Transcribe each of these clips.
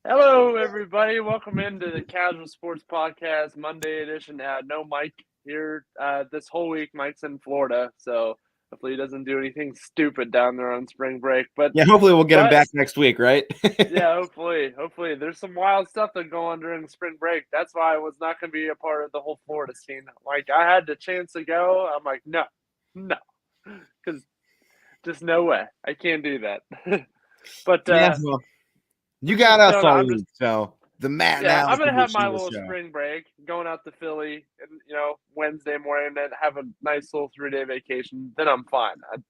Hello, everybody. Welcome into the Casual Sports Podcast Monday edition. No Mike here this whole week. Mike's in Florida, so hopefully he doesn't do anything stupid down there on spring break. But Yeah, hopefully we'll get him back next week, right? yeah, hopefully there's some wild stuff that go on during spring break. That's why I was not going to be a part of the whole Florida scene. Like I had the chance to go. I'm like, no, because just no way. I can't do that. But Yeah, well, you got us all I'm week, so the Matt Yeah, now I'm gonna have edition my of the little show. spring break, going out to Philly, and Wednesday morning, then have a nice little 3-day vacation. Then I'm fine. I'm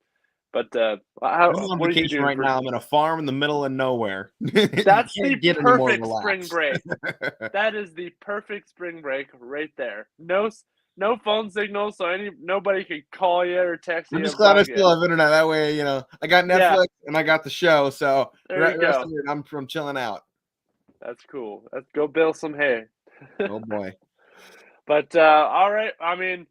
on What are you vacation doing right now. I'm in a farm in the middle of nowhere. You That's the can't get any more perfect spring relaxed. break. That is the perfect spring break right there. No phone signal, so nobody can call you or text I'm you just and glad I bug you. still have internet. That way, I got Yeah, Netflix and I got the show. So the there you rest go. of it, I'm chilling out. That's cool. Let's go bail some hay. Oh boy. But all right. There's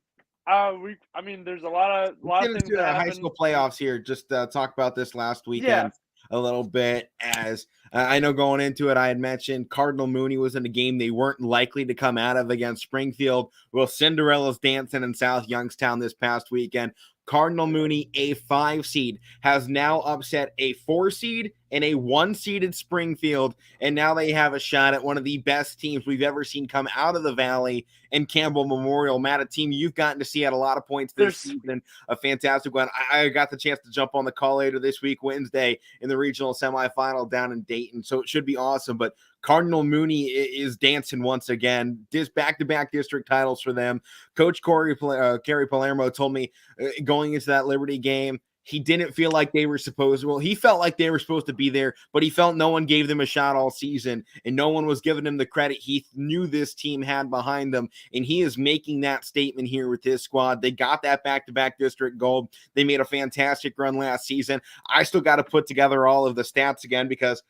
a Let's lot get of things into that high happen. school playoffs here. Just talk about this last Yeah, weekend a little bit. As I know going into it, I had mentioned Cardinal Mooney was in a game they weren't likely to come out of against Springfield. Well, Cinderella's dancing in South Youngstown this past weekend. Cardinal Mooney, a 5 seed, has now upset a 4 seed and a 1 seeded Springfield. And now they have a shot at one of the best teams we've ever seen come out of the Valley in Campbell Memorial. Matt, a team you've gotten to see at a lot of points this season. A fantastic one. I got the chance to jump on the call later this week, Wednesday, in the regional semifinal down in Dayton. So it should be awesome. But Cardinal Mooney is dancing once again. This back-to-back district titles for them. Coach Kerry Palermo told me going into that Liberty game, he didn't feel like they were supposed to. Well, he felt like they were supposed to be there, but he felt no one gave them a shot all season, and no one was giving him the credit he knew this team had behind them. And he is making that statement here with his squad. They got that back-to-back district gold. They made a fantastic run last season. I still got to put together all of the stats again because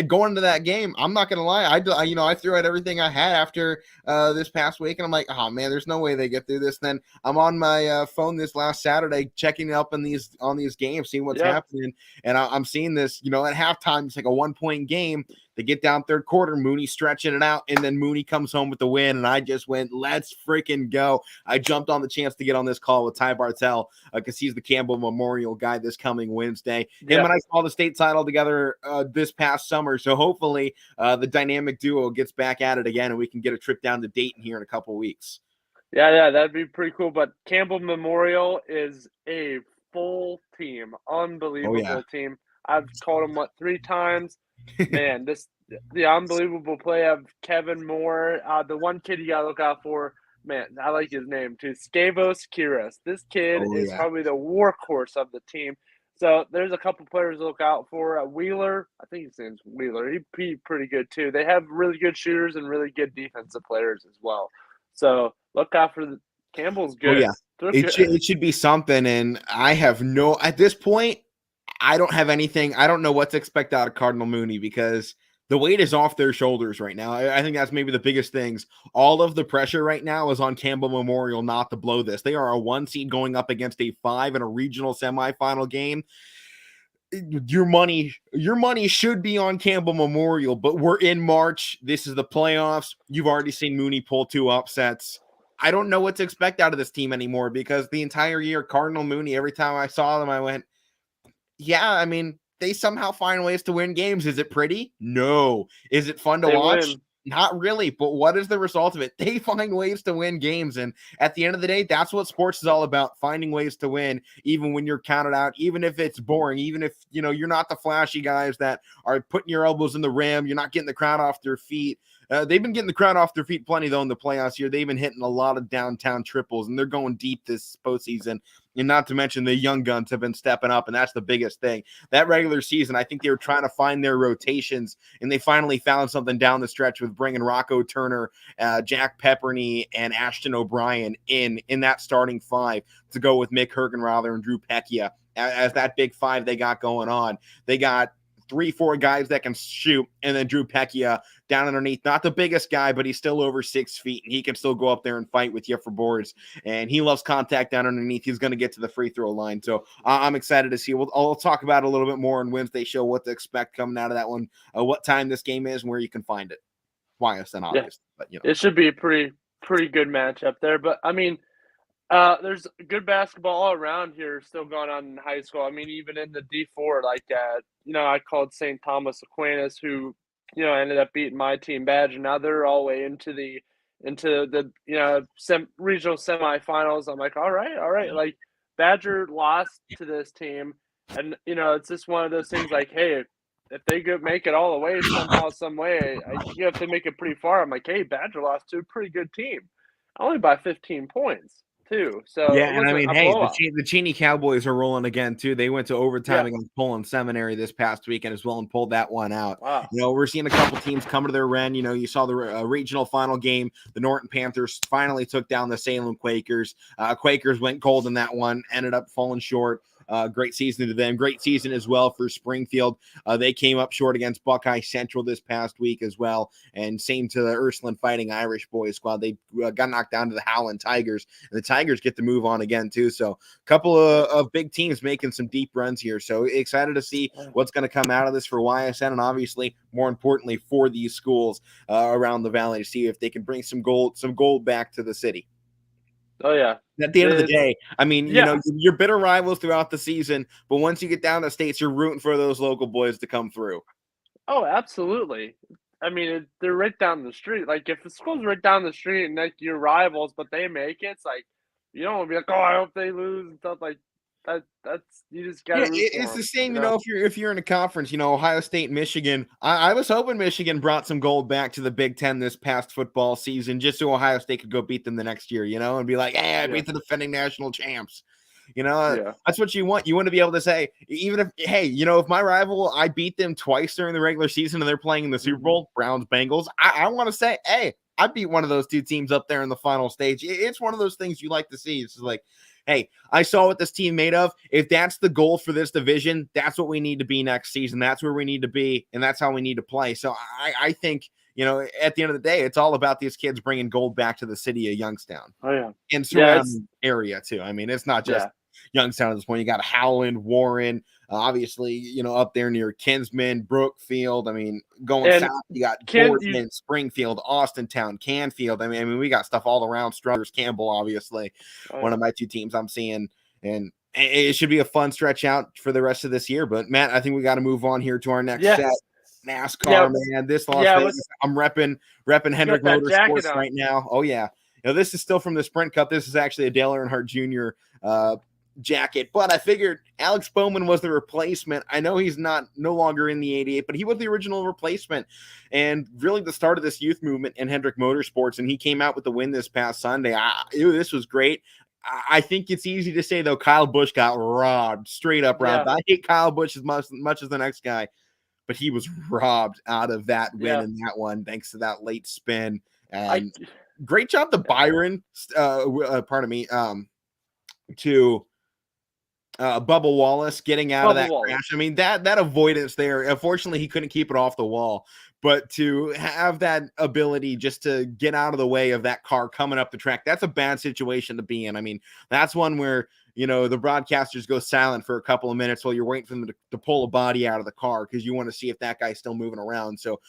going into that game, I'm not gonna lie, I threw out everything I had after this past week, and I'm like, oh man, there's no way they get through this. Then I'm on my phone this last Saturday, checking up on these games, seeing what's happening, and I'm seeing this. At halftime, it's like a 1-point game. They get down third quarter, Mooney stretching it out, and then Mooney comes home with the win, and I just went, let's freaking go. I jumped on the chance to get on this call with Ty Bartell because he's the Campbell Memorial guy this coming Wednesday. Him and I saw the state title together this past summer, so hopefully the dynamic duo gets back at it again, and we can get a trip down to Dayton here in a couple weeks. Yeah, that'd be pretty cool. But Campbell Memorial is a full team, unbelievable team. I've called them 3 times. Man, the unbelievable play of Kevin Moore. The one kid you gotta look out for, man, I like his name too, Skavos Kiras. This kid is probably the workhorse of the team. So there's a couple players to look out for. Wheeler, I think his name's Wheeler. He's pretty good too. They have really good shooters and really good defensive players as well. So look out for Campbell's good. Oh yeah, it should be something. And I have at this point, I don't have anything. I don't know what to expect out of Cardinal Mooney because the weight is off their shoulders right now. I think that's maybe the biggest things. All of the pressure right now is on Campbell Memorial not to blow this. They are a 1 seed going up against a 5 in a regional semifinal game. Your money should be on Campbell Memorial, but we're in March. This is the playoffs. You've already seen Mooney pull 2 upsets. I don't know what to expect out of this team anymore because the entire year, Cardinal Mooney, every time I saw them, I went, yeah, I mean, they somehow find ways to win games. Is it pretty? No. Is it fun to watch? Win. Not really. But what is the result of it? They find ways to win games. And at the end of the day, that's what sports is all about, finding ways to win, even when you're counted out, even if it's boring, even if, you're not the flashy guys that are putting your elbows in the rim, you're not getting the crowd off their feet. They've been getting the crowd off their feet plenty, though, in the playoffs here. They've been hitting a lot of downtown triples, and they're going deep this postseason. And not to mention the young guns have been stepping up, and that's the biggest thing. That regular season, I think they were trying to find their rotations, and they finally found something down the stretch with bringing Rocco Turner, Jack Pepperny, and Ashton O'Brien in that starting 5 to go with Mick Hergenrother and Drew Pecchia as that big 5 they got going on. They got 3-4 guys that can shoot, and then Drew Pecchia down underneath. Not the biggest guy, but he's still over 6 feet, and he can still go up there and fight with you for boards. And he loves contact down underneath. He's going to get to the free throw line. So I'm excited to see. I'll talk about it a little bit more on Wednesday show, what to expect coming out of that one, what time this game is, and where you can find it. YSN, obviously. But, it should be a pretty good matchup there. But, I mean, there's good basketball all around here still going on in high school. I mean, even in the D4, like, I called St. Thomas Aquinas, who, ended up beating my team, Badge, and now they're all the way into the regional semifinals. I'm like, all right. Like, Badger lost to this team, and, it's just one of those things like, hey, if they could make it all the way somehow, some way, you have to make it pretty far. I'm like, hey, Badger lost to a pretty good team, only by 15 points. Too. So yeah, and I mean, hey, the Cheney Cowboys are rolling again too. They went to overtime against Poland Seminary this past weekend as well and pulled that one out. Wow. We're seeing a couple teams come to their end. You saw the regional final game. The Norton Panthers finally took down the Salem Quakers. Quakers went cold in that one, ended up falling short. Great season to them. Great season as well for Springfield. They came up short against Buckeye Central this past week as well. And same to the Ursuline Fighting Irish Boys squad. They got knocked down to the Howland Tigers. And the Tigers get to move on again, too. So a couple of big teams making some deep runs here. So excited to see what's going to come out of this for YSN and obviously, more importantly, for these schools around the valley to see if they can bring some gold back to the city. Oh, yeah. At the end of the day, I mean, you're bitter rivals throughout the season, but once you get down to states, you're rooting for those local boys to come through. Oh, absolutely. I mean, they're right down the street. Like, if the school's right down the street and, like, your rivals, but they make it, it's like, you don't want to be like, oh, I hope they lose and stuff like that's you just got to it's the same, if you're in a conference, Ohio State, Michigan. I was hoping Michigan brought some gold back to the Big Ten this past football season just so Ohio State could go beat them the next year, and be like, hey, I beat the defending national champs. That's what you want. You want to be able to say, even if, hey, if my rival, I beat them twice during the regular season and they're playing in the Super Bowl, Browns, Bengals, I want to say, hey, I beat one of those two teams up there in the final stage. It's one of those things you like to see. It's just like, hey, I saw what this team made of. If that's the goal for this division, that's what we need to be next season. That's where we need to be, and that's how we need to play. So I think, at the end of the day, it's all about these kids bringing gold back to the city of Youngstown. Oh, yeah. And surrounding area, too. I mean, it's not just Youngstown at this point. You got Howland, Warren, obviously, up there near Kinsman, Brookfield. I mean, going south, you got Boardman, Springfield, Austintown, Canfield. I mean, we got stuff all around. Struthers, Campbell, obviously, one of my two teams I'm seeing. And it should be a fun stretch out for the rest of this year. But, Matt, I think we got to move on here to our next set. NASCAR, man. This Las Vegas. I'm repping Hendrick Motorsports right now. Oh, yeah. This is still from the Sprint Cup. This is actually a Dale Earnhardt Jr. Jacket, but I figured Alex Bowman was the replacement. I know he's no longer in the 88, but he was the original replacement and really the start of this youth movement in Hendrick Motorsports, and he came out with the win this past Sunday. This was great. I think it's easy to say, though, Kyle Busch got robbed, straight up robbed. I hate Kyle Busch as much as the next guy, but he was robbed out of that win in that one thanks to that late spin. And great job to Byron, to Bubba Wallace getting out of that crash. I mean, that avoidance there, unfortunately, he couldn't keep it off the wall. But to have that ability just to get out of the way of that car coming up the track, that's a bad situation to be in. I mean, that's one where, the broadcasters go silent for a couple of minutes while you're waiting for them to pull a body out of the car because you want to see if that guy's still moving around. So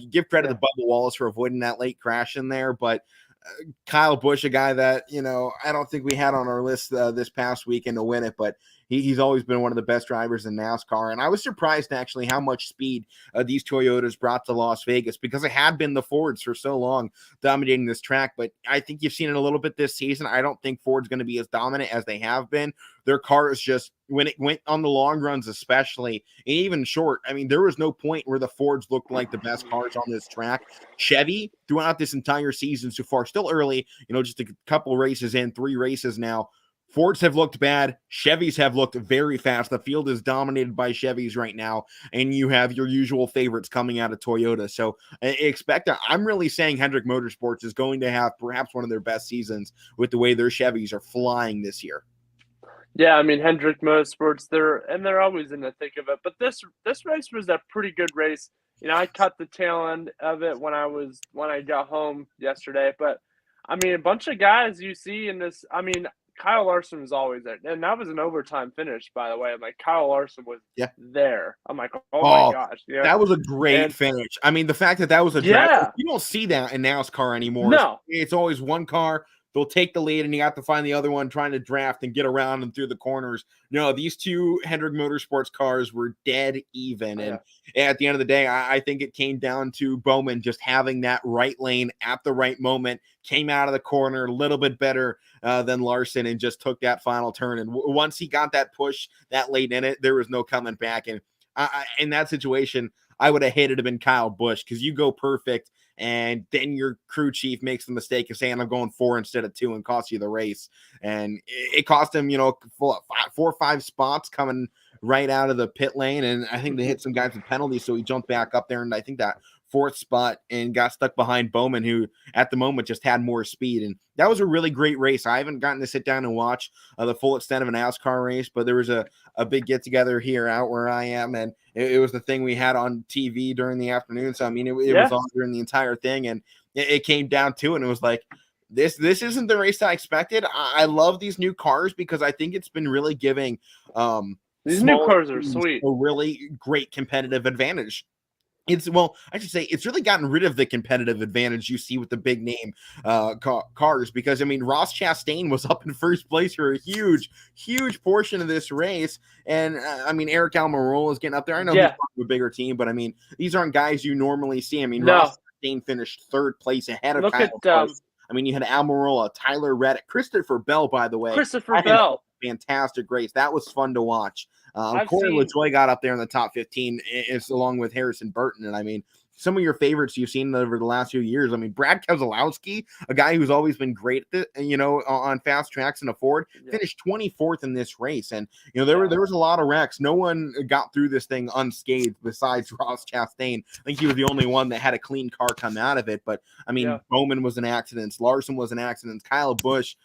give credit to Bubba Wallace for avoiding that late crash in there. But Kyle Busch, a guy that, I don't think we had on our list this past weekend to win it, but he's always been one of the best drivers in NASCAR. And I was surprised, actually, how much speed these Toyotas brought to Las Vegas because it had been the Fords for so long dominating this track. But I think you've seen it a little bit this season. I don't think Ford's going to be as dominant as they have been. Their car is just, when it went on the long runs especially, and even short, I mean, there was no point where the Fords looked like the best cars on this track. Chevy, throughout this entire season so far, still early, just a couple races in, 3 races now, Fords have looked bad. Chevys have looked very fast. The field is dominated by Chevys right now, and you have your usual favorites coming out of Toyota. So I'm really saying Hendrick Motorsports is going to have perhaps one of their best seasons with the way their Chevys are flying this year. Yeah, I mean Hendrick Motorsports, they're always in the thick of it. But this race was a pretty good race. I caught the tail end of it when I got home yesterday. But I mean, a bunch of guys you see in this. I mean, Kyle Larson was always there, and that was an overtime finish, by the way. I'm like, Kyle Larson was Yeah. there. I'm like, oh my Oh, gosh, that was a great and finish. I mean, the fact that that was a drag, yeah, you don't see that in NASCAR anymore. no, It's always one car. They'll take the lead, and you have to find the other one trying to draft and get around and through the corners. No, these two Hendrick Motorsports cars were dead even. oh, And yeah, at the end of the day, I think it came down to Bowman just having that right lane at the right moment, came out of the corner a little bit better than Larson, and just took that final turn. And once he got that push that late in it, there was no coming back. And in that situation, I would have hated to have been Kyle Busch, because you go perfect and then your crew chief makes the mistake of saying I'm going 4 instead of 2 and costs you the race. And it cost him, 4 or 5 spots coming right out of the pit lane. And I think they hit some guys with penalties. So he jumped back up there. And I think that 4th spot and got stuck behind Bowman, who at the moment just had more speed. And that was a really great race. I haven't gotten to sit down and watch the full extent of a NASCAR race, but there was a big get together here out where I am. And it was the thing we had on TV during the afternoon. So, I mean, it yeah. was on during the entire thing. And it came down to it. And it was like, this isn't the race I expected. I love these new cars because I think it's been really giving These new smaller cars are teams sweet. a really great competitive advantage. I should say it's really gotten rid of the competitive advantage you see with the big name cars, because I mean Ross Chastain was up in first place for a huge portion of this race, and I mean Eric Almirola is getting up there. I know he's a bigger team, but I mean these aren't guys you normally see. I mean Ross Chastain finished 3rd place ahead of Kyle Busch. I mean you had Almirola, Tyler Reddick, Christopher Bell, by the way. Christopher Bell. Fantastic race. That was fun to watch. Corey LaJoie got up there in the top 15, along with Harrison Burton. And I mean, some of your favorites you've seen over the last few years. I mean, Brad Keselowski, a guy who's always been great at on fast tracks in a Ford, finished 24th in this race. And there was a lot of wrecks. No one got through this thing unscathed besides Ross Chastain. I think he was the only one that had a clean car come out of it. But I mean, Bowman was in accidents, Larson was in accidents, Kyle Busch,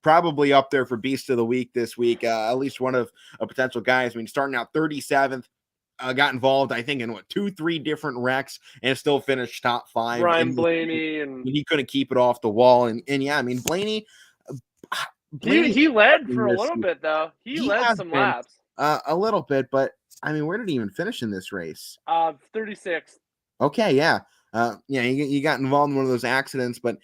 probably up there for Beast of the Week this week. At least one of a potential guys. I mean, starting out 37th, got involved, I think, in 2-3 different wrecks, and still finished top 5. Ryan Blaney, and he couldn't keep it off the wall. And yeah, I mean, Blaney he led for a little bit, though. He led some laps. A little bit, but I mean, where did he even finish in this race? 36th. Okay, yeah. He got involved in one of those accidents, but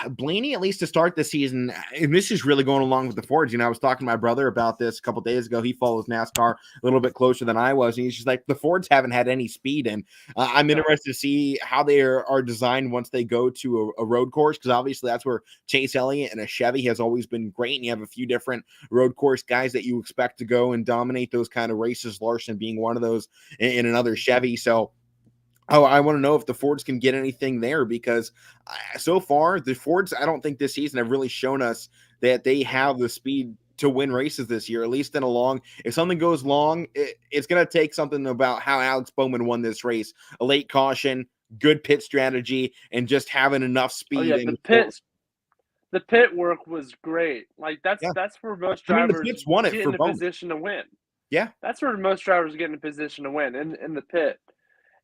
Blaney, at least to start the season, and this is really going along with the Fords. I was talking to my brother about this a couple days ago. He follows NASCAR a little bit closer than I was, and he's just like, the Fords haven't had any speed, and I'm interested to see how they are designed once they go to a road course, because obviously that's where Chase Elliott and a Chevy has always been great, and you have a few different road course guys that you expect to go and dominate those kind of races, Larson being one of those in another Chevy. So I want to know if the Fords can get anything there, because so far the Fords, I don't think this season have really shown us that they have the speed to win races this year, at least in a long. If something goes long, it's going to take something about how Alex Bowman won this race: a late caution, good pit strategy, and just having enough speed. Oh, yeah, the pit work was great. Like that's where most drivers the pits won it get for in a Bowman. position to win. Yeah, that's where most drivers get in a position to win in the pit.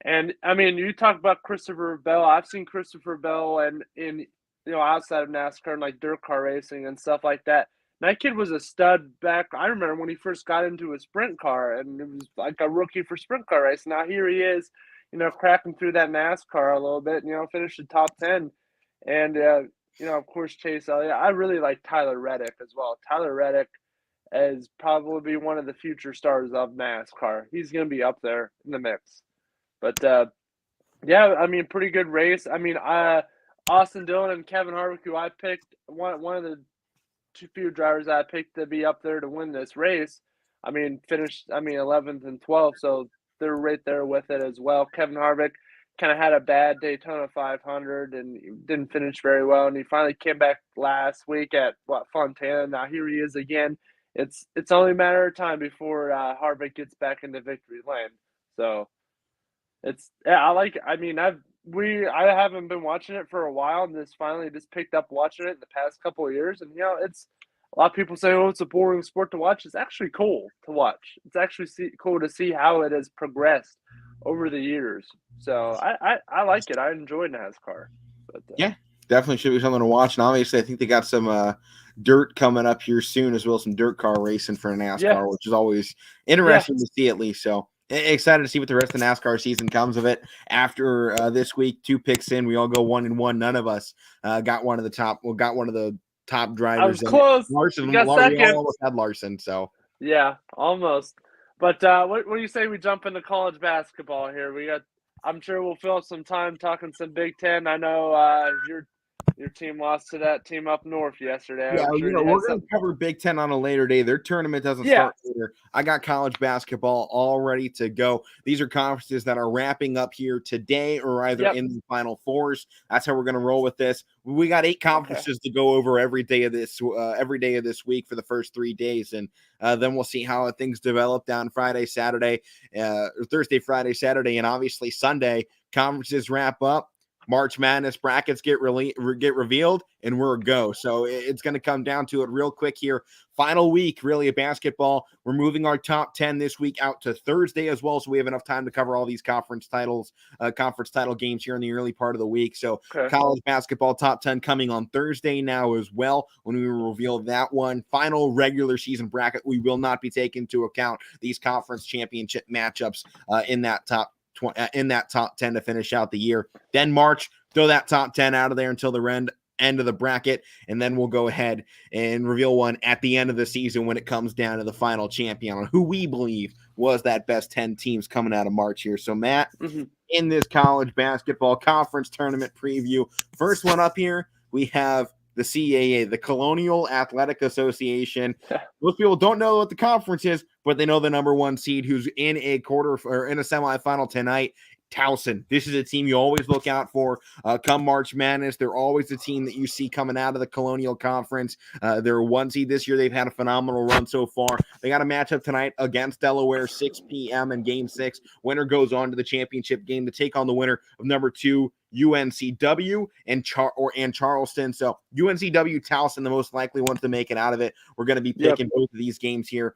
And I mean, you talk about Christopher Bell. I've seen Christopher Bell and in outside of NASCAR and like dirt car racing and stuff like that. And that kid was a stud back. I remember when he first got into a sprint car, and it was like a rookie for sprint car race. Now here he is, cracking through that NASCAR a little bit. Finished in top 10, and of course Chase Elliott. I really like Tyler Reddick as well. Tyler Reddick is probably one of the future stars of NASCAR. He's going to be up there in the mix. But, I mean, pretty good race. I mean, Austin Dillon and Kevin Harvick, who I picked, one of the few drivers I picked to be up there to win this race, I mean, finished, 11th and 12th, so they're right there with it as well. Kevin Harvick kind of had a bad Daytona 500 and didn't finish very well, and he finally came back last week at, Fontana. Now here he is again. It's only a matter of time before Harvick gets back into victory lane. So I haven't been watching it for a while, and finally just picked up watching it in the past couple of years, and a lot of people say, "Oh, it's a boring sport to watch." It's actually cool to watch. It's actually cool to see how it has progressed over the years. So I like it. I enjoy NASCAR. But, yeah, definitely should be something to watch. And obviously, I think they got some dirt coming up here soon, as well as some dirt car racing for NASCAR, yeah. which is always interesting to see, at least. So excited to see what the rest of the NASCAR season comes of it. After this week, 2 picks in, we all go 1-1. None of us got one of the top drivers. I was close. Larson, we got we second. all almost had Larson. So yeah, almost. But what do you say we jump into college basketball here? I'm sure we'll fill up some time talking some Big Ten. I know your team lost to that team up north yesterday. yeah, I'm sure we're going to cover Big Ten on a later day. Their tournament doesn't start later. I got college basketball all ready to go. These are conferences that are wrapping up here today or either in the Final Fours. That's how we're going to roll with this. We got 8 conferences to go over every day of this week for the first 3 days, and then we'll see how things develop down Friday, Saturday, Thursday, Friday, Saturday, and obviously Sunday. Conferences wrap up. March Madness brackets get revealed, and we're a go. So it's going to come down to it real quick here. Final week, really, of basketball. We're moving our top 10 this week out to Thursday as well, so we have enough time to cover all these conference title games here in the early part of the week. So college basketball top 10 coming on Thursday now as well, when we reveal that one. Final regular season bracket, we will not be taking into account these conference championship matchups in that top 10 to finish out the year. Then March, throw that top 10 out of there until the end of the bracket, and then we'll go ahead and reveal one at the end of the season when it comes down to the final champion on who we believe was that best 10 teams coming out of March here. So Matt, in this college basketball conference tournament preview, first one up here, we have the CAA, the Colonial Athletic Association. Most people don't know what the conference is, but they know the number 1 seed who's in a quarter or in a semifinal tonight. Towson. This is a team you always look out for come March Madness. They're always the team that you see coming out of the Colonial Conference. They're a 1 seed this year. They've had a phenomenal run so far. They got a matchup tonight against Delaware, 6 p.m. in Game 6. Winner goes on to the championship game to take on the winner of number 2, UNCW and Charleston. So UNCW, Towson, the most likely ones to make it out of it. We're going to be picking both of these games here.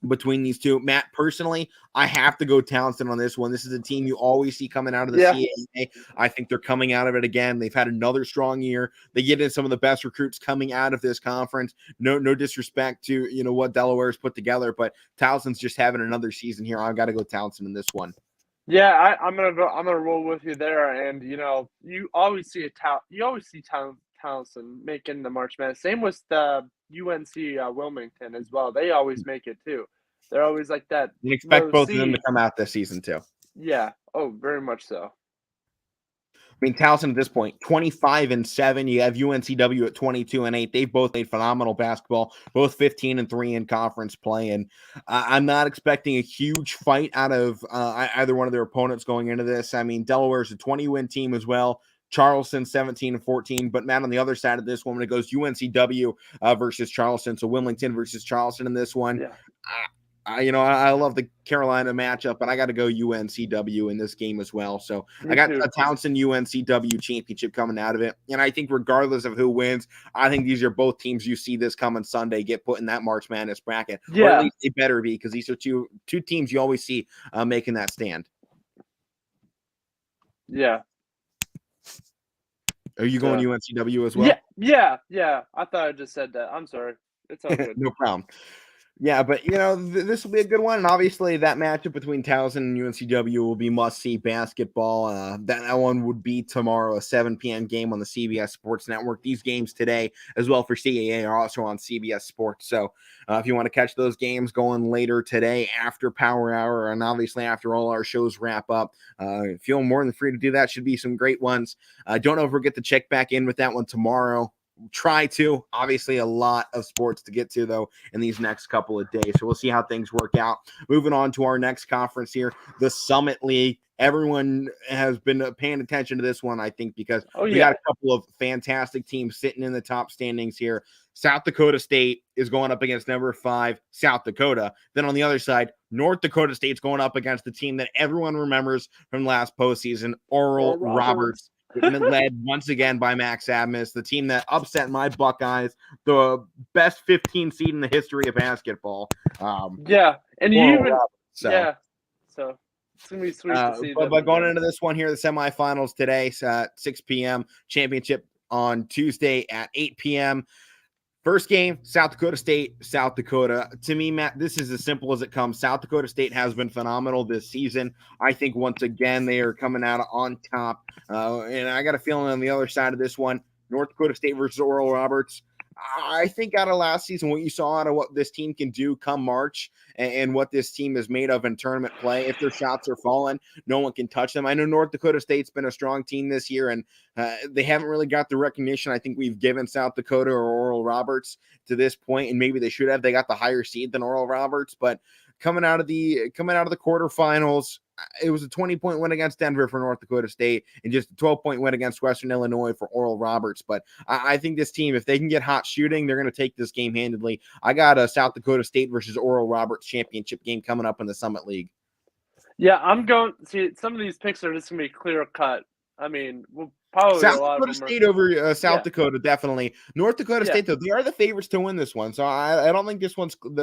Between these two. Matt, personally, I have to go Townsend on this one. This is a team you always see coming out of the CAA. I think they're coming out of it again. They've had another strong year. They get in some of the best recruits coming out of this conference. No disrespect to what Delaware's put together, but Townsend's just having another season here. I've got to go Townsend in this one. Yeah, I'm gonna roll with you there, and you always see Townsend making the March Madness. Same with the UNC Wilmington as well. They always make it too. They're always like that. You expect both of them to come out this season too. Yeah. Oh, very much so. I mean, Towson at this point, 25-7. You have UNCW at 22-8. They've both played phenomenal basketball, both 15-3 in conference play. And I'm not expecting a huge fight out of either one of their opponents going into this. I mean, Delaware's a 20-win team as well. Charleston 17-14, but Matt, on the other side of this one, when it goes UNCW versus Charleston, so Wilmington versus Charleston in this one, I love the Carolina matchup, but I got to go UNCW in this game as well. So I got a Towson UNCW championship coming out of it, and I think regardless of who wins, I think these are both teams you see this coming Sunday get put in that March Madness bracket, or at least they better be, because these are two teams you always see making that stand. Yeah. Are you going UNCW as well? Yeah. I thought I just said that. I'm sorry. It's all good. No problem. Yeah, but, this will be a good one. And obviously that matchup between Towson and UNCW will be must-see basketball. That one would be tomorrow, a 7 p.m. game on the CBS Sports Network. These games today, as well for CAA, are also on CBS Sports. So if you want to catch those games going later today after Power Hour, and obviously after all our shows wrap up, feel more than free to do that. Should be some great ones. Don't forget to check back in with that one tomorrow. Try to. Obviously a lot of sports to get to, though, in these next couple of days. So we'll see how things work out. Moving on to our next conference here, the Summit League. Everyone has been paying attention to this one, I think, because we got a couple of fantastic teams sitting in the top standings here. South Dakota State is going up against number 5, South Dakota. Then on the other side, North Dakota State's going up against the team that everyone remembers from last postseason, Oral Roberts. led once again by Max Abmas, the team that upset my Buckeyes, the best 15 seed in the history of basketball. Yeah, and you even so it's gonna be sweet to see. But going into this one here, the semifinals today, 6 p.m. Championship on Tuesday at 8 p.m. First game, South Dakota State, South Dakota. To me, Matt, this is as simple as it comes. South Dakota State has been phenomenal this season. I think once again they are coming out on top. And I got a feeling on the other side of this one, North Dakota State versus Oral Roberts. I think out of last season, what you saw out of what this team can do come March and what this team is made of in tournament play, if their shots are falling, no one can touch them. I know North Dakota State's been a strong team this year, and they haven't really got the recognition I think we've given South Dakota or Oral Roberts to this point, and maybe they should have. They got the higher seed than Oral Roberts, but coming out of the quarterfinals, it was a 20-point win against Denver for North Dakota State and just a 12-point win against Western Illinois for Oral Roberts. But I think this team, if they can get hot shooting, they're going to take this game handedly. I got a South Dakota State versus Oral Roberts championship game coming up in the Summit League. Yeah, I'm going – see, some of these picks are just going to be clear cut. I mean, we'll probably South Dakota State over South Dakota, definitely. North Dakota State, though, they are the favorites to win this one. So I don't think this one's – I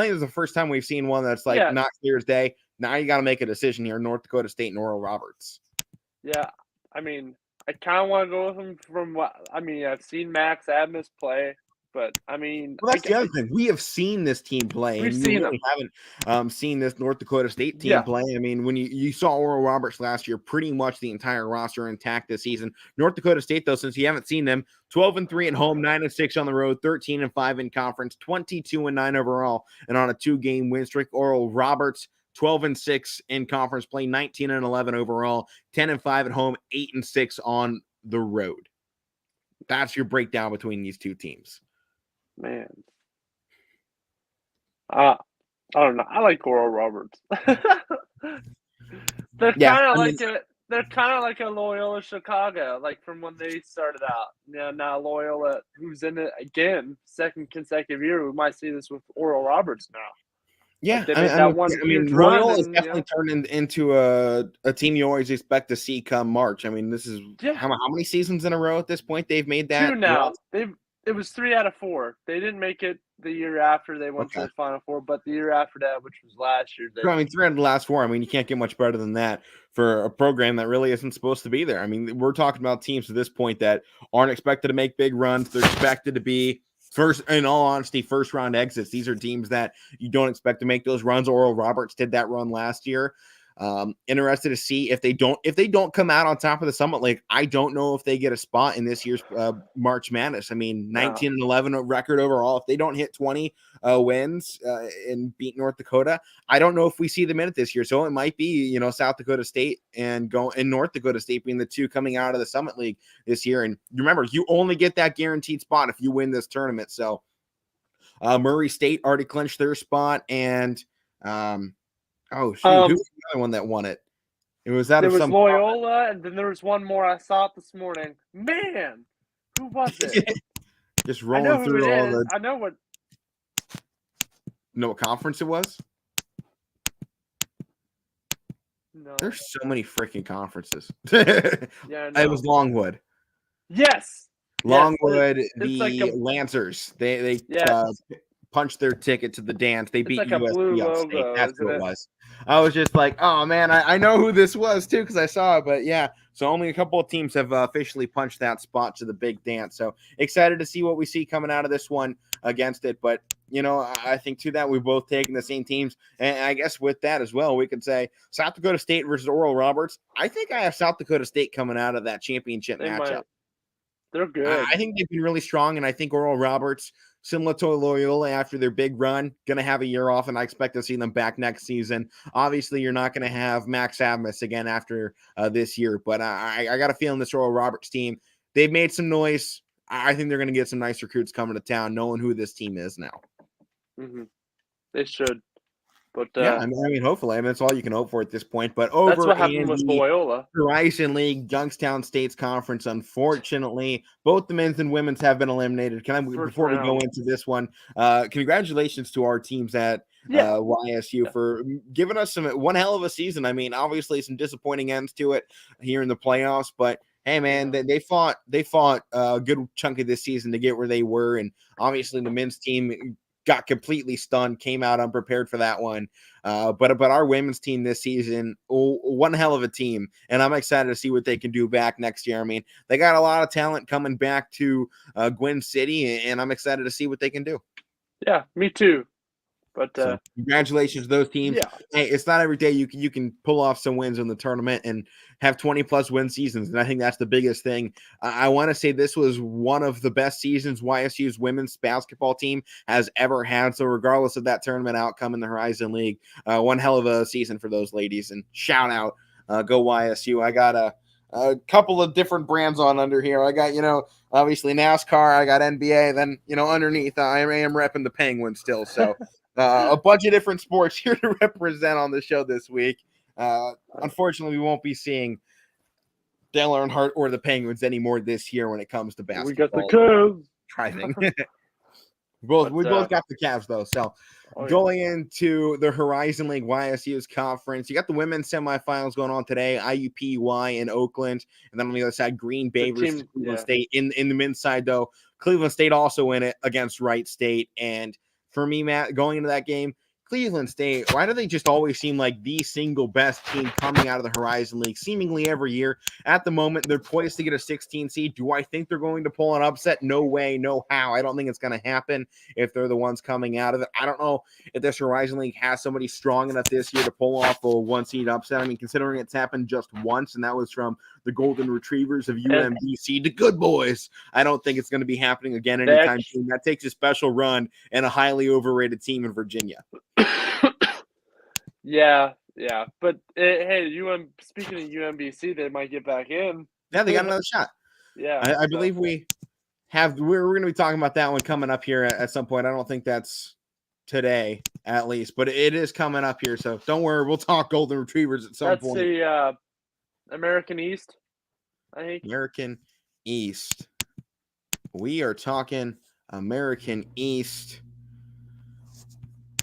think it's the first time we've seen one that's not clear as day. Now you got to make a decision here, North Dakota State and Oral Roberts. Yeah, I mean, I kind of want to go with them from what – I mean, I've seen Max Abmas play, but, I mean – Well, that's the other thing. We have seen this team play. We've seen them. Haven't seen this North Dakota State team play. I mean, when you saw Oral Roberts last year, pretty much the entire roster intact this season. North Dakota State, though, since you haven't seen them, 12-3 at home, 9-6 on the road, 13-5 in conference, 22-9 overall, and on a 2-game win streak. Oral Roberts, 12-6 in conference play, 19-11 overall, 10-5 at home, 8-6 on the road. That's your breakdown between these two teams. Man. I don't know. I like Oral Roberts. They're kind of like a Loyola Chicago, like from when they started out. Now Loyola, who's in it again, second consecutive year, we might see this with Oral Roberts now. Yeah, like Loyola is definitely turned into a team you always expect to see come March. I mean, this is how many seasons in a row at this point they've made that? 2 now. It was 3 out of 4. They didn't make it the year after they went to the Final Four, but the year after that, which was last year. 3 out of the last 4. I mean, you can't get much better than that for a program that really isn't supposed to be there. I mean, we're talking about teams at this point that aren't expected to make big runs. They're expected to be first round exits. These are teams that you don't expect to make those runs. Oral Roberts did that run last year. Interested to see if they don't come out on top of the Summit League. I don't know if they get a spot in this year's March Madness. I mean, 19-11 record overall. If they don't hit 20 wins and beat North Dakota, I don't know if we see them in it this year. So it might be, South Dakota State and North Dakota State being the two coming out of the Summit League this year. And remember, you only get that guaranteed spot if you win this tournament. So Murray State already clinched their spot, and oh, shoot. Who was the other one that won it? It was out of some – Loyola, and then there was one more. I saw it this morning. Man, who was it? Just rolling through all the – I know what – know what conference it was? No. There's so many freaking conferences. Yeah, it was Longwood. Yes. Longwood, the Lancers. They punched their ticket to the dance. They beat USC upstate. That's what it was. I was just like, oh, man, I know who this was, too, because I saw it. But, yeah, so only a couple of teams have officially punched that spot to the big dance. So excited to see what we see coming out of this one against it. But, I think, to that, we've both taken the same teams. And I guess with that as well, we could say South Dakota State versus Oral Roberts. I think I have South Dakota State coming out of that championship matchup. They're good. I think they've been really strong, and I think Oral Roberts, similar to Loyola after their big run, going to have a year off, and I expect to see them back next season. Obviously, you're not going to have Max Abmas again after this year, but I got a feeling this Oral Roberts team, they've made some noise. I think they're going to get some nice recruits coming to town, knowing who this team is now. Mm-hmm. They should. But yeah, I mean, hopefully. I mean, that's all you can hope for at this point. But over that's what happened with Loyola. Horizon League, Youngstown State's conference, unfortunately, both the men's and women's have been eliminated. Before we go into this one, congratulations to our teams at YSU for giving us one hell of a season. I mean, obviously some disappointing ends to it here in the playoffs, but hey man, they fought a good chunk of this season to get where they were, and obviously the men's team got completely stunned, came out unprepared for that one. But our women's team this season, one hell of a team, and I'm excited to see what they can do back next year. I mean, they got a lot of talent coming back to Gwin City, and I'm excited to see what they can do. Yeah, me too. But so congratulations to those teams. Yeah. Hey, it's not every day you can pull off some wins in the tournament and have 20+ win seasons, and I think that's the biggest thing. I want to say this was one of the best seasons YSU's women's basketball team has ever had. So regardless of that tournament outcome in the Horizon League, one hell of a season for those ladies. And shout out, go YSU. I got a couple of different brands on under here. I got, obviously NASCAR. I got NBA. Then, underneath, I am repping the Penguins still. So a bunch of different sports here to represent on the show this week. Unfortunately, we won't be seeing Dale Earnhardt or the Penguins anymore this year when it comes to basketball. We got the Cavs driving. we both got the Cavs though. So going into the Horizon League YSU's conference, you got the women's semifinals going on today. IUPUI in Oakland, and then on the other side, Green Bay versus Cleveland State. In the men's side though, Cleveland State also in it against Wright State. And for me, Matt, going into that game, Cleveland State, why do they just always seem like the single best team coming out of the Horizon League seemingly every year? At the moment, they're poised to get a 16 seed. Do I think they're going to pull an upset? No way, no how. I don't think it's going to happen if they're the ones coming out of it. I don't know if this Horizon League has somebody strong enough this year to pull off a 1-seed upset. I mean, considering it's happened just once, and that was from the Golden Retrievers of UMBC, the good boys. I don't think it's going to be happening again anytime soon. That takes a special run and a highly overrated team in Virginia. Yeah. But hey, speaking of UMBC, they might get back in. Yeah, they got another shot. Yeah, I believe we're going to be talking about that one coming up here at some point. I don't think that's today, at least, but it is coming up here. So don't worry, we'll talk Golden Retrievers at some point. That's the American East, I think. American East. We are talking American East.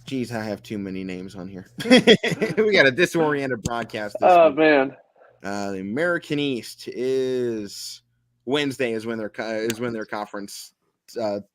Geez, I have too many names on here. We got a disoriented broadcast this week. Man. The American East is Wednesday is when their conference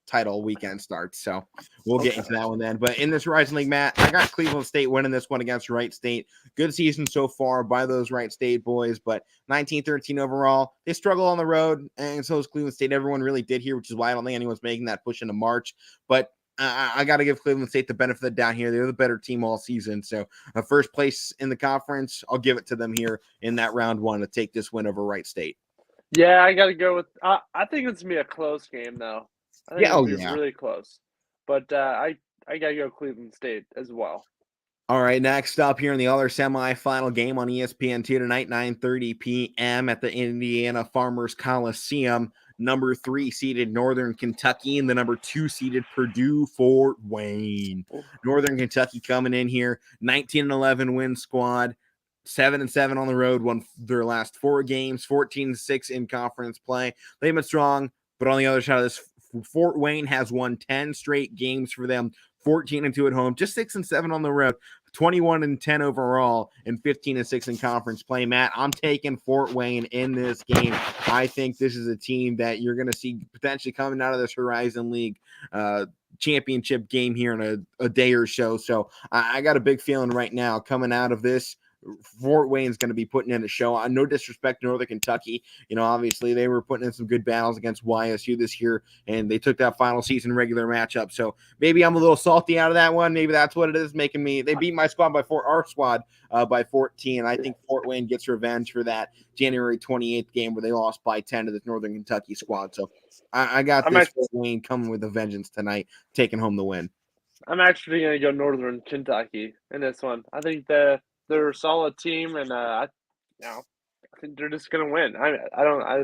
title weekend starts. So we'll get into that one then. But in this Horizon League, Matt, I got Cleveland State winning this one against Wright State. Good season so far by those Wright State boys, but 19-13 overall. They struggle on the road, and so is Cleveland State. Everyone really did here, which is why I don't think anyone's making that push into March. But I got to give Cleveland State the benefit of the doubt here. They're the better team all season. So first place in the conference, I'll give it to them here in that round one to take this win over Wright State. Yeah, I got to go with I think it's going to be a close game, though. I think it'll be really close. But I got to go Cleveland State as well. All right, next up here in the other semifinal game on ESPN2 tonight, 9:30 p.m. at the Indiana Farmers Coliseum. Number 3 seeded Northern Kentucky and the number 2 seeded Purdue Fort Wayne. Northern Kentucky coming in here, 19-11 win squad, 7-7 on the road, won their last 4 games, 14-6 in conference play. They've been strong, but on the other side of this, Fort Wayne has won 10 straight games for them, 14-2 at home, just 6-7 on the road, 21-10 overall, and 15-6 in conference play. Matt, I'm taking Fort Wayne in this game. I think this is a team that you're going to see potentially coming out of this Horizon League championship game here in a day or so. So I got a big feeling right now coming out of this. Fort Wayne's going to be putting in a show. No disrespect to Northern Kentucky. Obviously they were putting in some good battles against YSU this year, and they took that final season regular matchup. So maybe I'm a little salty out of that one. Maybe that's what it is making me. They beat my squad by 14. I think Fort Wayne gets revenge for that January 28th game where they lost by 10 to the Northern Kentucky squad. So I got Fort Wayne coming with a vengeance tonight, taking home the win. I'm actually going to go Northern Kentucky in this one. I think they're a solid team, and I think they're just going to win. I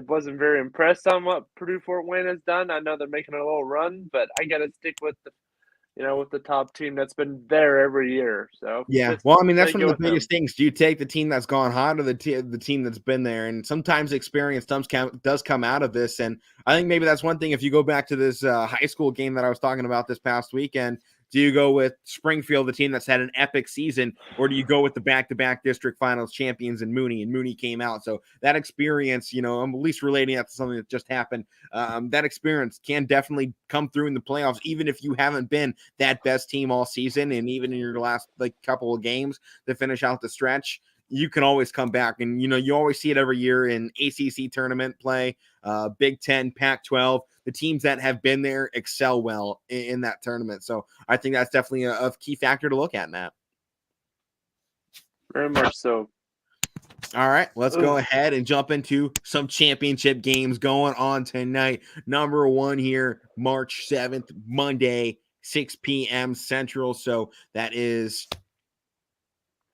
wasn't very impressed on what Purdue Fort Wayne has done. I know they're making a little run, but I got to stick with the top team that's been there every year. So yeah, well, I mean that's one of the biggest things. Do you take the team that's gone hot or the team that's been there? And sometimes experience does come out of this, and I think maybe that's one thing. If you go back to this high school game that I was talking about this past weekend, Do you go with Springfield, the team that's had an epic season, or do you go with the back-to-back district finals champions and Mooney came out? So that experience, I'm at least relating that to something that just happened. That experience can definitely come through in the playoffs, even if you haven't been that best team all season, and even in your last couple of games to finish out the stretch. You can always come back, and you always see it every year in ACC tournament play, Big Ten, Pac-12. The teams that have been there excel well in that tournament. So I think that's definitely a key factor to look at, Matt. Very much so. All right, let's go ahead and jump into some championship games going on tonight. Number one here, March 7th, Monday, 6 p.m. Central. So that is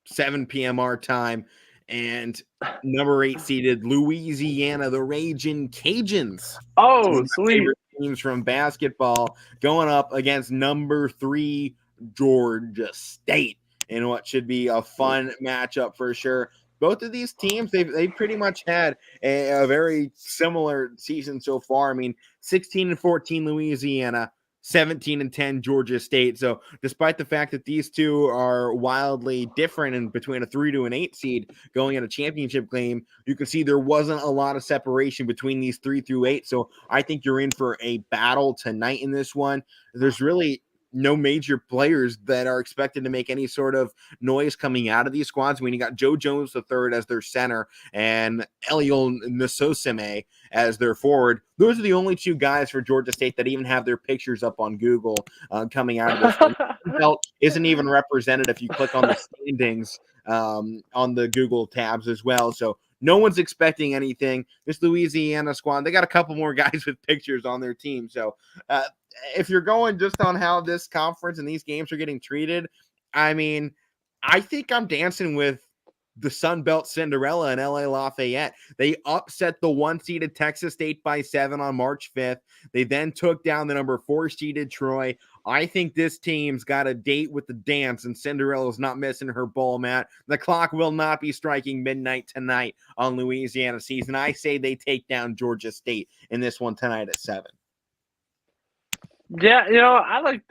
7 p.m. our time. And number 8 seeded Louisiana, the Ragin' Cajuns. Oh, sweet. Teams from basketball going up against number 3 Georgia State in what should be a fun matchup for sure. Both of these teams, they pretty much had a very similar season so far. I mean, 16-14 Louisiana, 17-10 Georgia State. So despite the fact that these two are wildly different in between a 3 to an 8 seed going in a championship game, you can see there wasn't a lot of separation between these 3 through 8. So I think you're in for a battle tonight in this one. There's really no major players that are expected to make any sort of noise coming out of these squads. I mean, you got Joe Jones III as their center and Eliel Nsosime as their forward. Those are the only 2 guys for Georgia State that even have their pictures up on Google coming out of this one. Belt isn't even represented if you click on the standings on the Google tabs as well. So no one's expecting anything. This Louisiana squad, they got a couple more guys with pictures on their team. So if you're going just on how this conference and these games are getting treated, I mean, I think I'm dancing with the Sun Belt Cinderella in LA Lafayette. They upset the 1-seeded Texas State by 7 on March 5th. They then took down the number 4-seeded Troy. I think this team's got a date with the dance, and Cinderella's not missing her bowl, Matt. The clock will not be striking midnight tonight on Louisiana season. I say they take down Georgia State in this one tonight at 7. Yeah, I like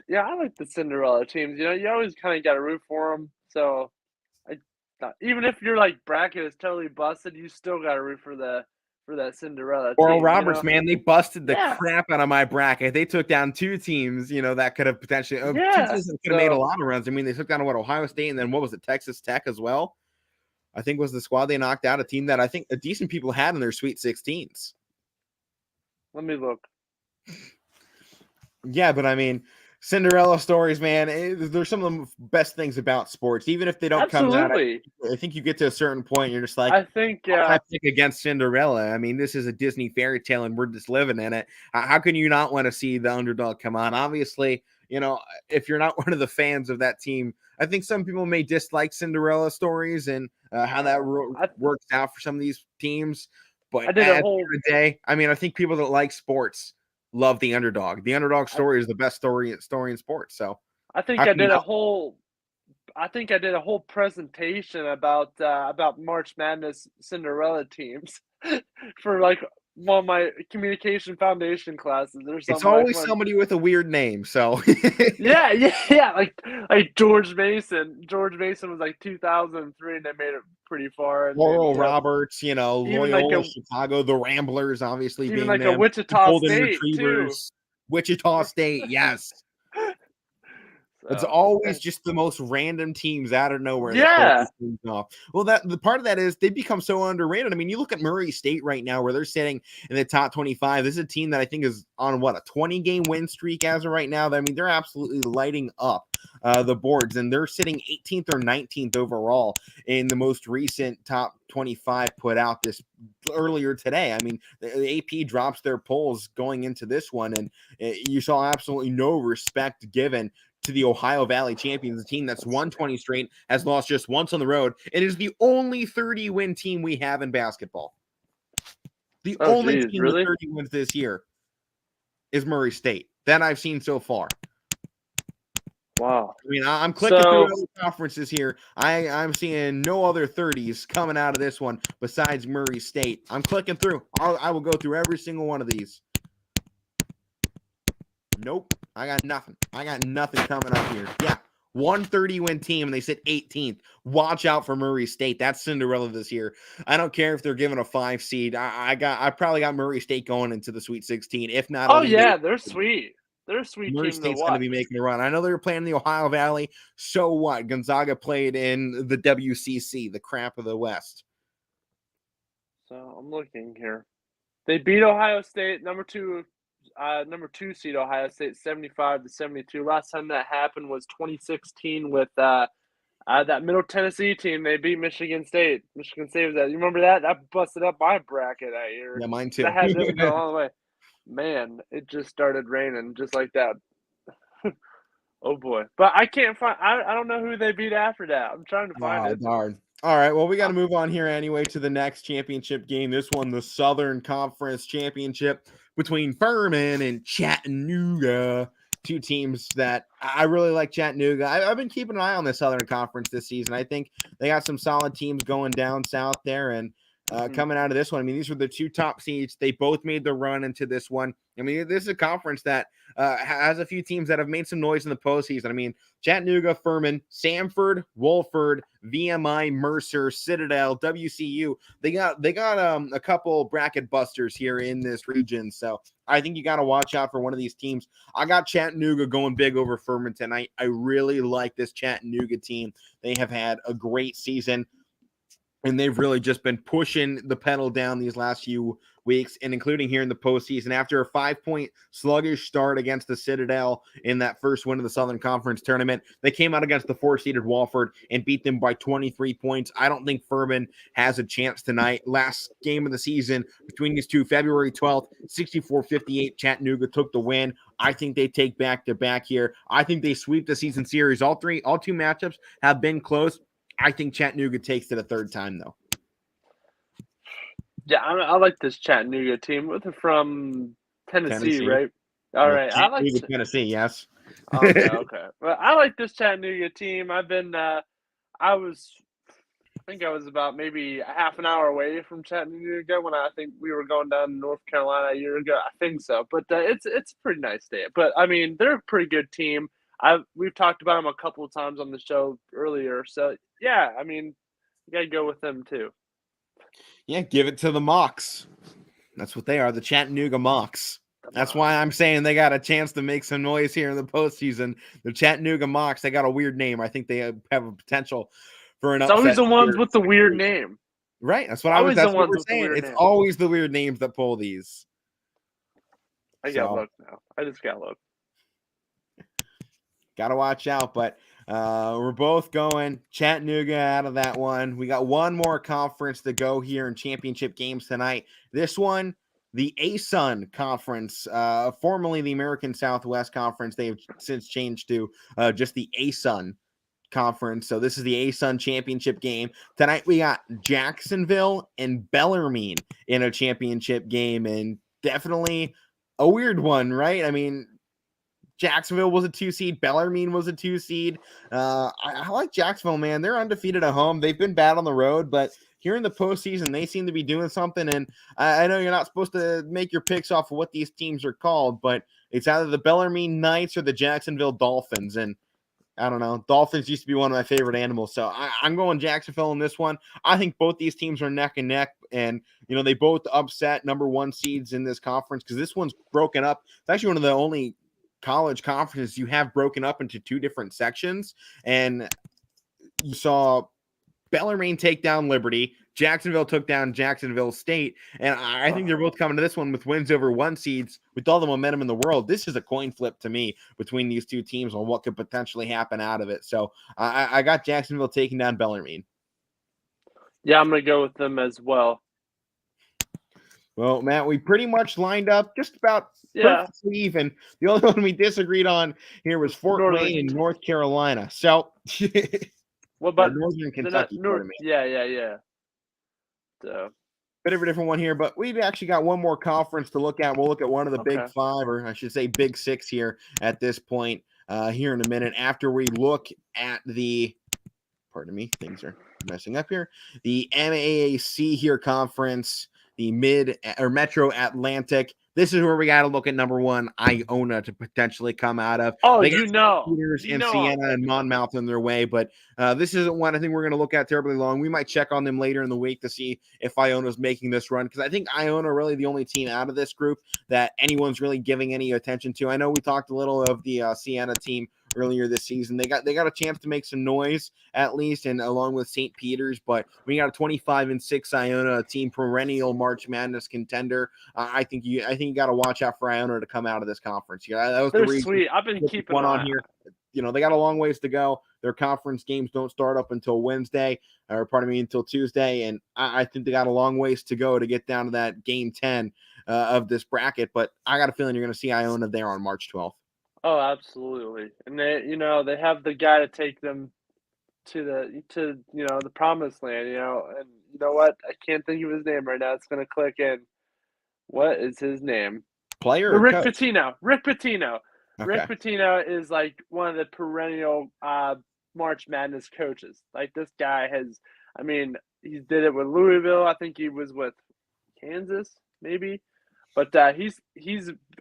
the Cinderella teams. You always kind of got to root for them. So, even if your bracket is totally busted, you still got to root for that Cinderella team. Oral Roberts, man, they busted the crap out of my bracket. They took down 2 teams, that could have potentially 2 teams that could have made a lot of runs. I mean, they took down Ohio State, and then what was it, Texas Tech as well? I think was the squad they knocked out, a team that I think decent people had in their Sweet 16s. Let me look. Yeah, but I mean, Cinderella stories, man, there's some of the best things about sports. Even if they don't come out, I think you get to a certain point, you're just like, I think, I pick against Cinderella. I mean, this is a Disney fairy tale, and we're just living in it. How can you not want to see the underdog come on? Obviously, if you're not one of the fans of that team, I think some people may dislike Cinderella stories and how that works out for some of these teams. But at the end of the day, I mean, I think people that like sports love the underdog. The underdog story is the best story in sports. So I think I did a whole presentation about March Madness Cinderella teams for one of my communication foundation classes or something. It's always somebody with a weird name. So yeah, like George Mason. George Mason was 2003, and they made it pretty far. Oral Roberts, Loyola Chicago, the Ramblers, obviously even being a Wichita State too. Wichita State, yes. It's always just the most random teams out of nowhere. Yeah. Well, the part of that is they become so underrated. I mean, you look at Murray State right now, where they're sitting in the top 25. This is a team that I think is on a 20-game win streak as of right now. I mean, they're absolutely lighting up the boards, and they're sitting 18th or 19th overall in the most recent top 25 put out this earlier today. I mean, the AP drops their polls going into this one, and you saw absolutely no respect given to the Ohio Valley champions, a team that's won 20 straight, has lost just once on the road. It is the only 30-win team we have in basketball. The only team with 30 wins this year is Murray State that I've seen so far. Wow. I mean, I'm clicking through other conferences here. I'm seeing no other 30s coming out of this one besides Murray State. I'm clicking through. I will go through every single one of these. Nope. I got nothing coming up here. Yeah, 130 win team, and they sit 18th. Watch out for Murray State. That's Cinderella this year. I don't care if they're given a 5 seed. I probably got Murray State going into the Sweet 16. If not, oh yeah, they're sweet. They're a sweet Murray team State's to going watch. to be making a run. I know they were playing in the Ohio Valley. So what? Gonzaga played in the WCC, the crap of the West. So I'm looking here. They beat Ohio State, number two seed Ohio State, 75-72. Last time that happened was 2016 with that Middle Tennessee team. They beat Michigan State. Michigan State was that. You remember that? That busted up my bracket that year. Yeah, mine too. That had them go all the way. Man, it just started raining just like that. Oh boy! But I can't find. I don't know who they beat after that. I'm trying to find it. Darn. All right. Well, we got to move on here anyway to the next championship game. This one, the Southern Conference Championship between Furman and Chattanooga. Two teams that I really like. Chattanooga. I've been keeping an eye on the Southern Conference this season. I think they got some solid teams going down south there, and coming out of this one. I mean, these were the two top seeds. They both made the run into this one. I mean, this is a conference that has a few teams that have made some noise in the postseason. I mean, Chattanooga, Furman, Samford, Wolford, VMI, Mercer, Citadel, WCU. They got a couple bracket busters here in this region. So I think you got to watch out for one of these teams. I got Chattanooga going big over Furman tonight. I really like this Chattanooga team. They have had a great season, and they've really just been pushing the pedal down these last few weeks, and including here in the postseason. After a 5-point sluggish start against the Citadel in that first win of the Southern Conference tournament, they came out against the 4-seeded Wolford and beat them by 23 points. I don't think Furman has a chance tonight. Last game of the season between these two, February 12th, 64-58, Chattanooga took the win. I think they take back-to-back here. I think they sweep the season series. All two matchups have been close. I think Chattanooga takes it a third time, though. Yeah, I like this Chattanooga team. They're from Tennessee, right? All right. I like Tennessee, yes. Okay. Well, I like this Chattanooga team. I think I was about maybe a half an hour away from Chattanooga when I think we were going down to North Carolina a year ago. I think so. But it's a pretty nice day. But, I mean, they're a pretty good team. We've talked about them a couple of times on the show earlier. So, yeah, I mean, you got to go with them too. Yeah, give it to the Mocs. That's what they are, the Chattanooga Mocs. That's why I'm saying they got a chance to make some noise here in the postseason. The Chattanooga Mocs, they got a weird name. I think they have a potential for an upset. It's always the ones with the weird name. Right, that's what we're saying. It's always the weird names that pull these. I got look now. I just got look. Got to watch out, but we're both going Chattanooga out of that one. We got one more conference to go here in championship games tonight. This one, the ASUN Conference, formerly the American Southwest Conference. They have since changed to just the ASUN Conference. So this is the ASUN championship game. Tonight we got Jacksonville and Bellarmine in a championship game, and definitely a weird one, right? I mean, Jacksonville was a 2-seed. Bellarmine was a 2-seed. I like Jacksonville, man. They're undefeated at home. They've been bad on the road, but here in the postseason, they seem to be doing something. And I know you're not supposed to make your picks off of what these teams are called, but it's either the Bellarmine Knights or the Jacksonville Dolphins. And I don't know. Dolphins used to be one of my favorite animals. So I'm going Jacksonville in this one. I think both these teams are neck and neck. And, they both upset number 1 seeds in this conference because this one's broken up. It's actually one of the only college conferences you have broken up into 2 different sections, and you saw Bellarmine take down Liberty, Jacksonville took down Jacksonville State, and I think they're both coming to this one with wins over 1 seeds with all the momentum in the world. This is a coin flip to me between these two teams on what could potentially happen out of it. So I got Jacksonville taking down Bellarmine. Yeah, I'm going to go with them as well. Well, Matt, we pretty much lined up just about perfectly even. The only one we disagreed on here was Fort Wayne in North Carolina. So, what about Northern Kentucky? Yeah. So, bit of a different one here, but we've actually got one more conference to look at. We'll look at one of the Big 5, or I should say Big 6 here at this point here in a minute. After we look at pardon me, things are messing up here. The MAAC here conference. The Metro Atlantic. this is where we got to look at number one, Iona, to potentially come out of. Oh, they got Peters and Siena and Monmouth in their way, but this isn't one I think we're going to look at terribly long. We might check on them later in the week to see if Iona's making this run, because I think Iona are really the only team out of this group that anyone's really giving any attention to. I know we talked a little of the Siena team earlier this season. They got a chance to make some noise at least, and along with St. Peter's, but we got a 25-6 Iona, a team perennial March Madness contender. I think you got to watch out for Iona to come out of this conference. Yeah, that was They're the reason. Sweet. I've been keeping one on here. They got a long ways to go. Their conference games don't start up until Wednesday, or pardon me, until Tuesday, and I think they got a long ways to go to get down to that game 10 of this bracket. But I got a feeling you're going to see Iona there on March 12th. Oh, absolutely. And they have the guy to take them to the promised land, and you know what? I can't think of his name right now. It's going to click in. What is his name? Player or Rick coach? Pitino. Rick Pitino. Okay. Rick Pitino is like one of the perennial March Madness coaches. Like, this guy he did it with Louisville. I think he was with Kansas, maybe. But he's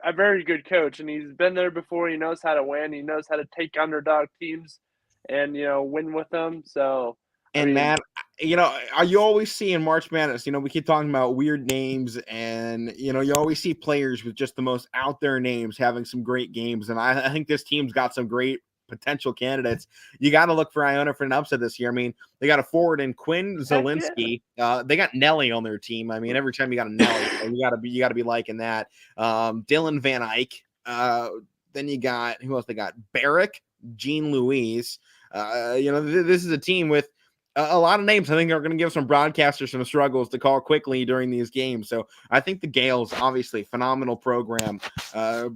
a very good coach, and he's been there before. He knows how to win. He knows how to take underdog teams and, win with them. So, Matt, you always see in March Madness, we keep talking about weird names, and, you always see players with just the most out there names having some great games. And I think this team's got some great potential candidates. You got to look for Iona for an upset this year. They got a forward in Quinn Zielinski. Yeah. They got Nelly on their team. Every time you got a Nelly, you got to be liking that. Dylan Van Eyck. Then you got, who else they got? Barrick, Jean Louise. This is a team with a lot of names. I think are going to give some broadcasters some struggles to call quickly during these games. So I think the Gales, obviously, phenomenal program,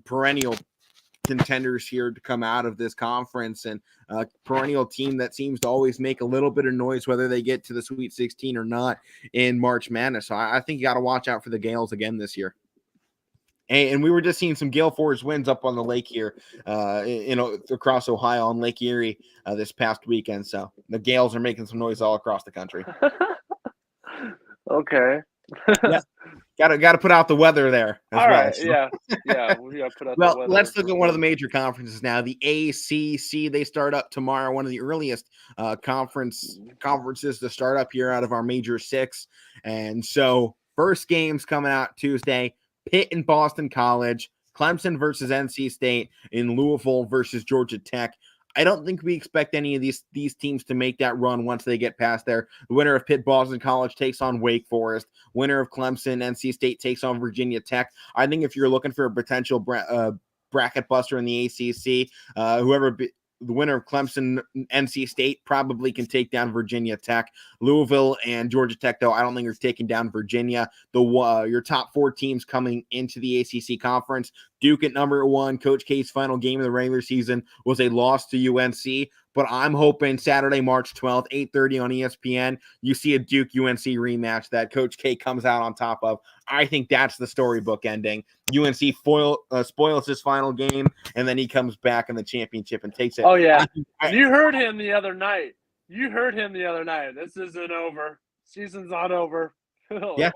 perennial contenders here to come out of this conference, and a perennial team that seems to always make a little bit of noise whether they get to the Sweet 16 or not in March Madness. So I think you got to watch out for the Gales again this year. And we were just seeing some Gale Force winds up on the lake here, across Ohio on Lake Erie this past weekend. So the Gales are making some noise all across the country. Okay. Yeah. Got to put out the weather there as all well. Right, so. Yeah. We got to put out the weather. Let's look at one of the major conferences now. The ACC, they start up tomorrow, one of the earliest conferences to start up here out of our major six. And so first game's coming out Tuesday. Pitt and Boston College, Clemson versus NC State, in Louisville versus Georgia Tech. I don't think we expect any of these teams to make that run once they get past there. The winner of Pitt Boston College takes on Wake Forest. Winner of Clemson, NC State takes on Virginia Tech. I think if you're looking for a potential bracket buster in the ACC, the winner of Clemson, NC State probably can take down Virginia Tech. Louisville and Georgia Tech, though, I don't think are taking down Virginia. Your top four teams coming into the ACC conference. Duke at number one. Coach K's final game of the regular season was a loss to UNC. But I'm hoping Saturday, March 12th, 8:30 on ESPN, you see a Duke-UNC rematch that Coach K comes out on top of. I think that's the storybook ending. UNC spoils his final game, and then he comes back in the championship and takes it. Oh, yeah. You heard him the other night. This isn't over. Season's not over. Yeah.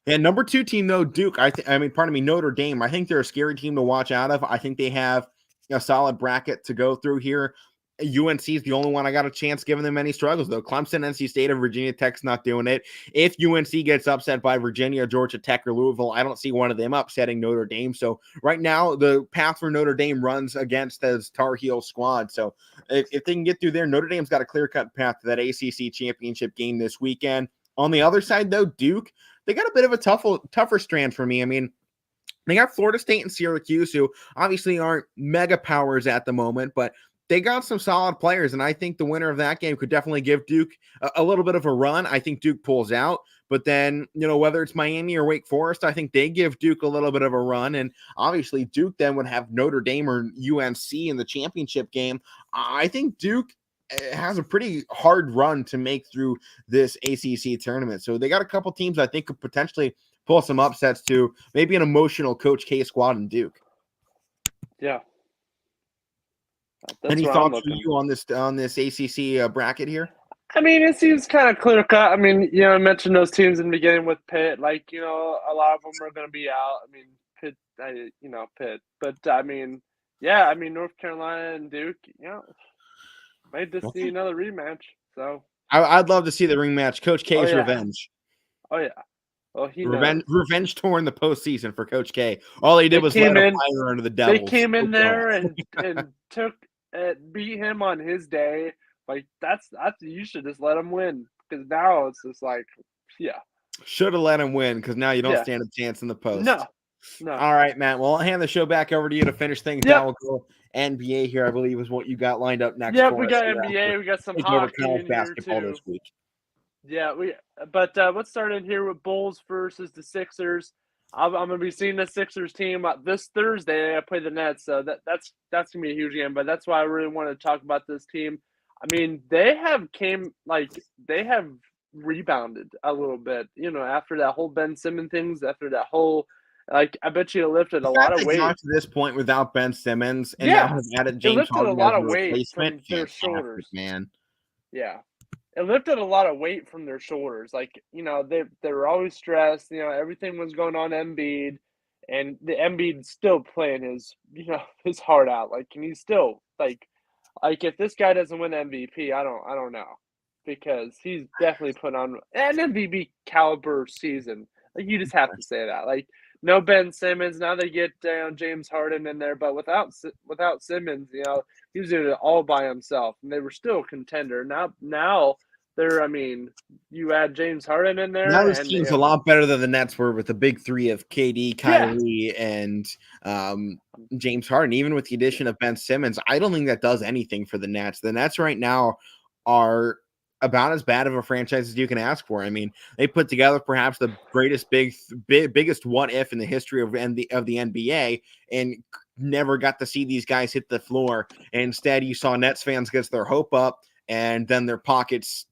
And number two team, though, Duke, Notre Dame. I think they're a scary team to watch out of. I think they have a solid bracket to go through here. UNC is the only one I got a chance giving them any struggles, though. Clemson, NC State, or Virginia Tech's not doing it. If UNC gets upset by Virginia, Georgia Tech, or Louisville, I don't see one of them upsetting Notre Dame. So right now, the path for Notre Dame runs against as Tar Heel squad. So if they can get through there, Notre Dame's got a clear-cut path to that ACC championship game this weekend. On the other side, though, Duke, they got a bit of a tougher strand for me. They got Florida State and Syracuse, who obviously aren't mega powers at the moment, but they got some solid players, and I think the winner of that game could definitely give Duke a little bit of a run. I think Duke pulls out, but then, whether it's Miami or Wake Forest, I think they give Duke a little bit of a run, and obviously Duke then would have Notre Dame or UNC in the championship game. I think Duke has a pretty hard run to make through this ACC tournament. So they got a couple teams I think could potentially pull some upsets to maybe an emotional Coach K squad in Duke. Yeah. Any thoughts from you on this ACC bracket here? I mean, it seems kind of clear cut. I mean, I mentioned those teams in the beginning with Pitt. Like, a lot of them are going to be out. I mean, Pitt, Pitt. But, I mean, North Carolina and Duke, might just see another rematch. So I'd love to see the rematch. Coach K's revenge. Oh, yeah. Well, he knows. Revenge tour in the postseason for Coach K. All he did was let him fire under the Devils. They came in there and took beat him on his day. Like that's you should just let him win, because now it's just like, should have let him win, because now you don't stand a chance in the post. No. All right, Matt. Well, I'll hand the show back over to you to finish things down. We'll go NBA here, I believe, is what you got lined up next. Yeah, we got NBA. We got some hockey in basketball here too. this week. Yeah, but let's start in here with Bulls versus the Sixers. I'm gonna be seeing the Sixers team this Thursday. I play the Nets, so that's gonna be a huge game. But that's why I really want to talk about this team. I mean, they have rebounded a little bit, after that whole Ben Simmons things, after that whole, I bet you it lifted a lot of weight. Got to this point without Ben Simmons, and now have added James Harden a lot of weight from their shoulders, man. Yeah, it lifted a lot of weight from their shoulders. Like, they were always stressed. Everything was going on Embiid, and the Embiid still playing his heart out. Like, and he's still like if this guy doesn't win MVP, I don't know, because he's definitely put on an MVP caliber season. Like, you just have to say that. Like, no Ben Simmons. Now they get James Harden in there, but without Simmons, he was doing it all by himself, and they were still a contender. Now they're. I mean, you add James Harden in there. Now this team's a lot better than the Nets were with the big three of KD, Kyrie, and James Harden. Even with the addition of Ben Simmons, I don't think that does anything for the Nets. The Nets right now are about as bad of a franchise as you can ask for. I mean, they put together perhaps the greatest biggest what if in the history of the NBA, and never got to see these guys hit the floor. And instead, you saw Nets fans get their hope up, and then their pockets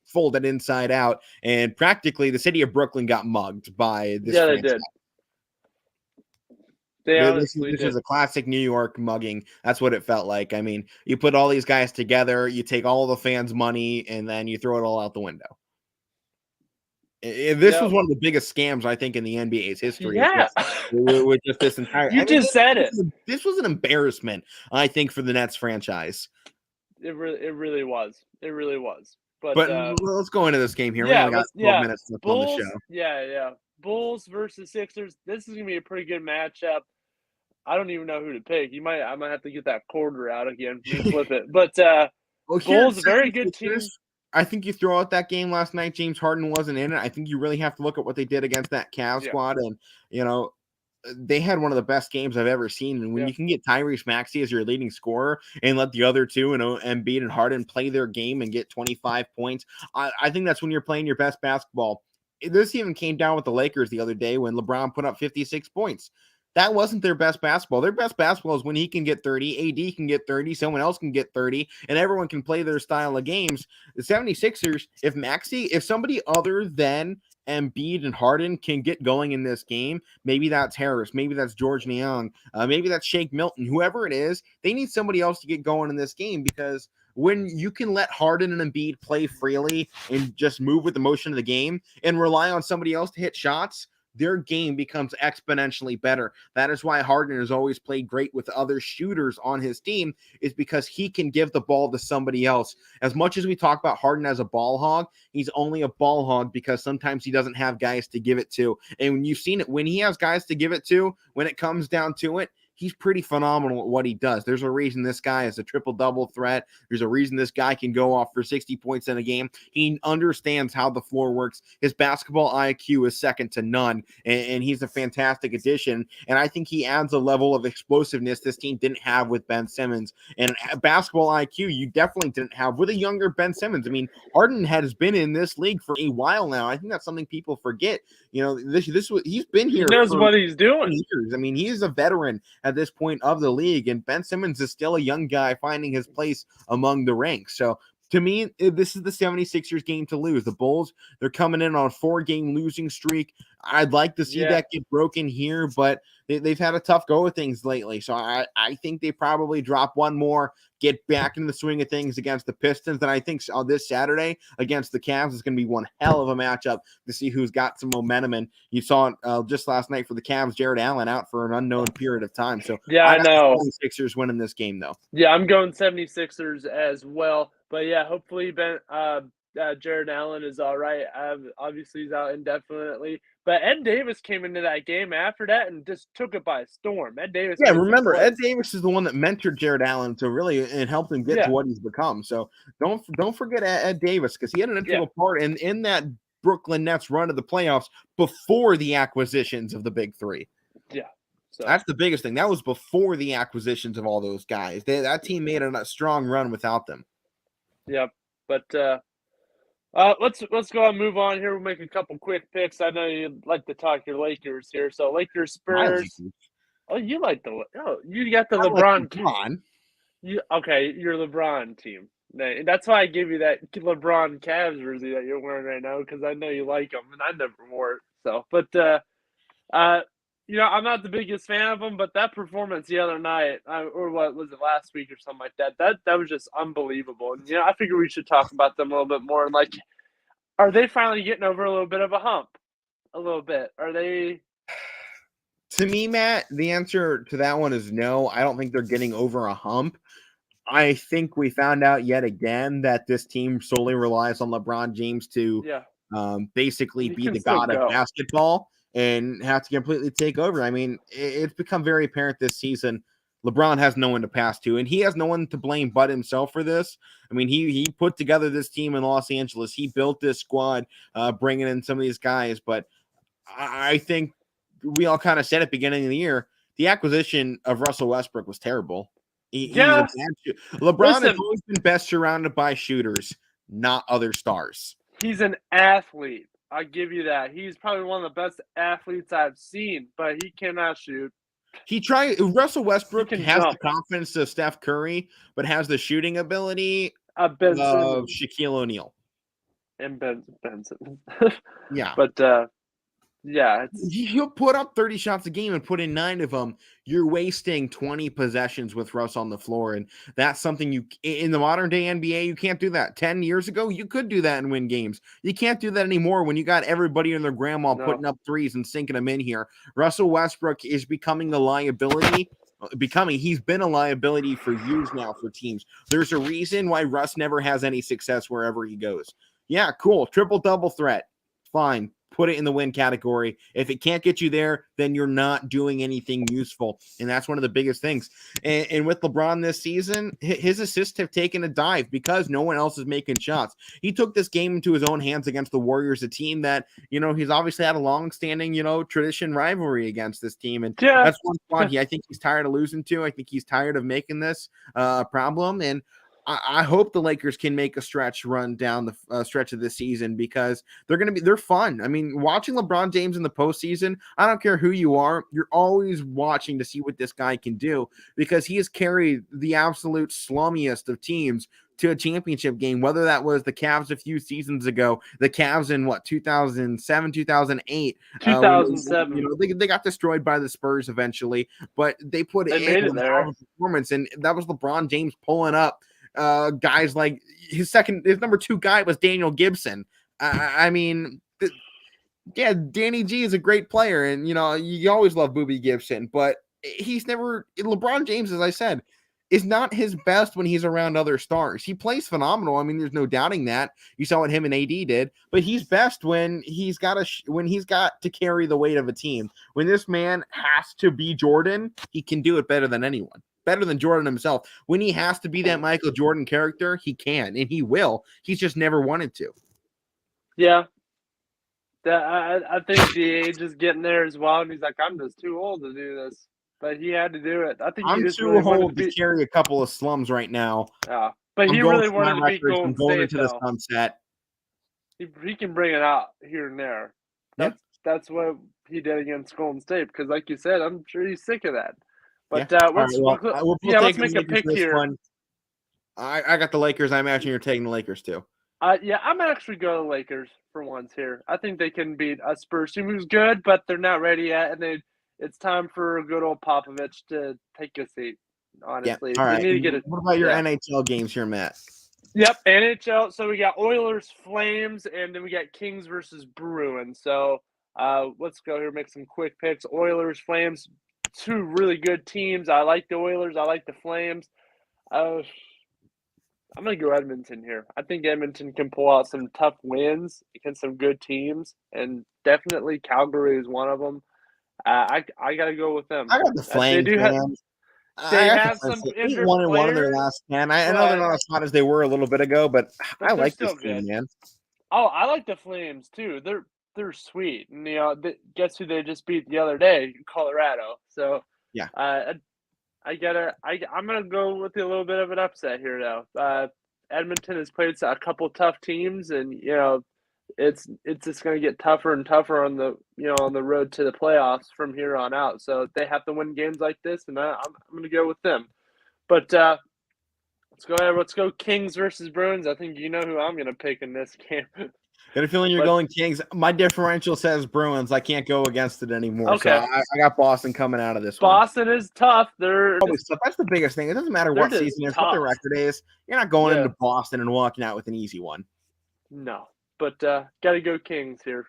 folded inside out, and practically the city of Brooklyn got mugged by this. Yeah, they did. This is a classic New York mugging. That's what it felt like. I mean, you put all these guys together, you take all the fans' money, and then you throw it all out the window. This was one of the biggest scams, I think, in the NBA's history. Yeah. With just this entire. Said it. This was an embarrassment, I think, for the Nets franchise. It really was. It really was. But let's go into this game here. Yeah, we only got 12 minutes left on the show. Yeah. Bulls versus Sixers. This is gonna be a pretty good matchup. I don't even know who to pick. I might have to get that quarter out again and flip it. But Bulls, a very good team. I think you throw out that game last night. James Harden wasn't in it. I think you really have to look at what they did against that Cavs squad, and they had one of the best games I've ever seen. And when you can get Tyrese Maxey as your leading scorer and let the other two, Embiid and Harden, play their game and get 25 points, I think that's when you're playing your best basketball. This even came down with the Lakers the other day when LeBron put up 56 points. That wasn't their best basketball. Their best basketball is when he can get 30, AD can get 30, someone else can get 30, and everyone can play their style of games. The 76ers, if somebody other than Embiid and Harden can get going in this game, maybe that's Harris, maybe that's George Niang, maybe that's Shake Milton, whoever it is, they need somebody else to get going in this game, because when you can let Harden and Embiid play freely and just move with the motion of the game and rely on somebody else to hit shots, their game becomes exponentially better. That is why Harden has always played great with other shooters on his team, is because he can give the ball to somebody else. As much as we talk about Harden as a ball hog, he's only a ball hog because sometimes he doesn't have guys to give it to. And when you've seen it, when he has guys to give it to, when it comes down to it, he's pretty phenomenal at what he does. There's a reason this guy is a triple-double threat. There's a reason this guy can go off for 60 points in a game. He understands how the floor works. His basketball IQ is second to none, and he's a fantastic addition. And I think he adds a level of explosiveness this team didn't have with Ben Simmons. And basketball IQ, you definitely didn't have with a younger Ben Simmons. I mean, Harden has been in this league for a while now. I think that's something people forget. He's been here. He knows what he's doing. Years. I mean, he is a veteran at this point of the league, and Ben Simmons is still a young guy finding his place among the ranks. So to me, this is the 76ers game to lose. The Bulls, they're coming in on a 4-game losing streak. I'd like to see that get broken here, but they've had a tough go of things lately. So I think they probably drop one more, get back into the swing of things against the Pistons. And I think this Saturday against the Cavs is going to be one hell of a matchup to see who's got some momentum. And you saw it just last night for the Cavs, Jared Allen out for an unknown period of time. So yeah, I know. The Sixers winning this game, though. Yeah, I'm going 76ers as well. But yeah, hopefully Jared Allen is all right. Obviously, he's out indefinitely. But Ed Davis came into that game after that and just took it by storm. Ed Davis. Yeah, remember, Ed Davis is the one that mentored Jared Allen to really and helped him get to what he's become. So don't forget Ed Davis, because he had an integral part in that Brooklyn Nets run to the playoffs before the acquisitions of the big three. Yeah. So that's the biggest thing. That was before the acquisitions of all those guys. That team made a strong run without them. Yep. But let's go and move on here. We'll make a couple quick picks. I know you like to talk your Lakers here. So Lakers, Spurs. Oh, you got the LeBron team. Your LeBron team. That's why I give you that LeBron Cavs jersey that you're wearing right now, because I know you like them, and I never wore it. So, but I'm not the biggest fan of them, but that performance the other night, or what was it, last week or something like that, that was just unbelievable. And, I figure we should talk about them a little bit more. And, are they finally getting over a little bit of a hump? A little bit. Are they? To me, Matt, the answer to that one is no. I don't think they're getting over a hump. I think we found out yet again that this team solely relies on LeBron James to basically be the god of basketball and have to completely take over. I mean, it's become very apparent this season. LeBron has no one to pass to, and he has no one to blame but himself for this. I mean, he put together this team in Los Angeles. He built this squad, bringing in some of these guys. But I think we all kind of said at the beginning of the year, the acquisition of Russell Westbrook was terrible. LeBron has always been best surrounded by shooters, not other stars. He's an athlete. I'll give you that. He's probably one of the best athletes I've seen, but he cannot shoot. Russell Westbrook has the confidence of Steph Curry, but has the shooting ability of Shaquille O'Neal. And Ben Simmons. Yeah. But he'll put up 30 shots a game and put in 9 of them. You're wasting 20 possessions with Russ on the floor, and that's something in the modern day NBA, you can't do that. 10 years ago, you could do that and win games. You can't do that anymore when you got everybody and their grandma putting up threes and sinking them in here. Russell Westbrook is becoming the liability. He's been a liability for years now for teams. There's a reason why Russ never has any success wherever he goes. Yeah, cool. Triple-double threat. Fine. Put it in the win category. If it can't get you there, then you're not doing anything useful. And that's one of the biggest things. And with LeBron this season, his assists have taken a dive because no one else is making shots. He took this game into his own hands against the Warriors, a team that, he's obviously had a long-standing, tradition rivalry against this team. And that's one spot I think he's tired of losing to. I think he's tired of making this a problem. And I hope the Lakers can make a stretch run down the stretch of this season, because they're fun. I mean, watching LeBron James in the postseason, I don't care who you are, you're always watching to see what this guy can do, because he has carried the absolute slummiest of teams to a championship game, whether that was the Cavs a few seasons ago, the Cavs in 2007, 2008, 2007. They got destroyed by the Spurs eventually, but they made it there. Performance, and that was LeBron James pulling up guys like his number 2 guy was Daniel Gibson. I mean, Danny G is a great player, and you always love Boobie Gibson, but LeBron James, as I said, is not his best when he's around other stars. He plays phenomenal. I mean, there's no doubting that. You saw what him and AD did, but he's best when he's got to carry the weight of a team. When this man has to be Jordan, he can do it better than anyone. Better than Jordan himself. When he has to be that Michael Jordan character, he can, and he will. He's just never wanted to. Yeah. I think the age is getting there as well, and he's like, I'm just too old to do this. But he had to do it. I think I'm too old to carry a couple of slums right now. Yeah, but he really wanted to be Golden State, into the sunset. He can bring it out here and there. That's what he did against Golden State, because, like you said, I'm sure he's sick of that. But let's make a pick here. I got the Lakers. I imagine you're taking the Lakers too. I'm actually going to Lakers for once here. I think they can beat a Spurs team who's good, but they're not ready yet, and it's time for good old Popovich to take a seat. Honestly, All right. They need to get it. What about your NHL games here, Matt? Yep, NHL. So we got Oilers, Flames, and then we got Kings versus Bruins. So let's go here, make some quick picks. Oilers, Flames, two really good teams. I like the Oilers. I like the Flames. I'm going to go Edmonton here. I think Edmonton can pull out some tough wins against some good teams, and definitely Calgary is one of them. I got to go with them. I got the Flames, man. They have some injured 8-1 in their last 10. I know they're not as hot as they were a little bit ago, but I like this team, man. Oh, I like the Flames too. They're sweet, and guess who they just beat the other day? Colorado. So yeah, I'm gonna go with a little bit of an upset here though. Edmonton has played a couple tough teams, and it's just going to get tougher and tougher on the road to the playoffs from here on out. So they have to win games like this, and I'm going to go with them. But let's go ahead. Let's go Kings versus Bruins. I think you know who I'm going to pick in this game. Got a feeling you're going Kings. My differential says Bruins. I can't go against it anymore. Okay. So I got Boston coming out of this Boston one. Is tough. That's the biggest thing. It doesn't matter what season is, what their record is. You're not going into Boston and walking out with an easy one. No. But got to go Kings here.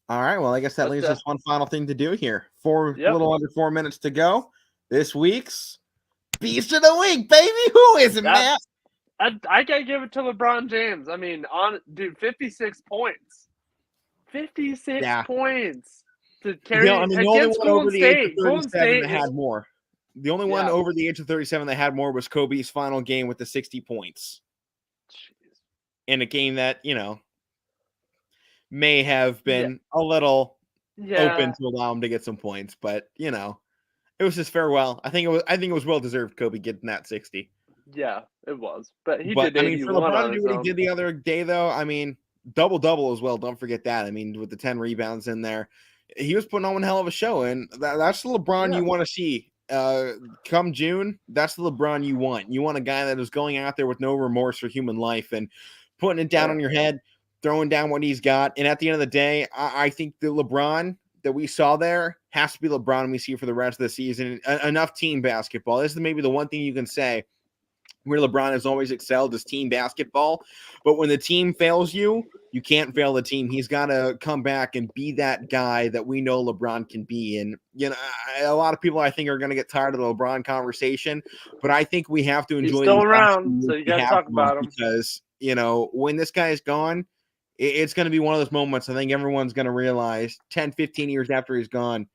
All right. Well, I guess that leaves us one final thing to do here. A little under 4 minutes to go. This week's Beast of the Week, baby. Who is it, Matt? I got to give it to LeBron James. I mean, 56 points. 56 points to carry the only one over the age of 37 that had more. The only one over the age of 37 that had more was Kobe's final game with the 60 points. Jeez. In a game that, may have been a little open to allow him to get some points, but it was his farewell. I think it was well deserved. Kobe getting that 60. Yeah, it was. But he did. I mean, for LeBron to do what he did the other day, though, I mean, double as well. Don't forget that. I mean, with the 10 rebounds in there, he was putting on one hell of a show, and that's the LeBron you want to see. Come June, that's the LeBron you want. You want a guy that is going out there with no remorse for human life and putting it down on your head, throwing down what he's got. And at the end of the day, I think the LeBron that we saw there has to be LeBron we see for the rest of the season. Enough team basketball. This is maybe the one thing you can say where LeBron has always excelled is team basketball. But when the team fails you, you can't fail the team. He's got to come back and be that guy that we know LeBron can be. And, a lot of people I think are going to get tired of the LeBron conversation, but I think we have to enjoy. He's still around, so you got to talk about him. Because, when this guy is gone, it's going to be one of those moments I think everyone's going to realize 10, 15 years after he's gone,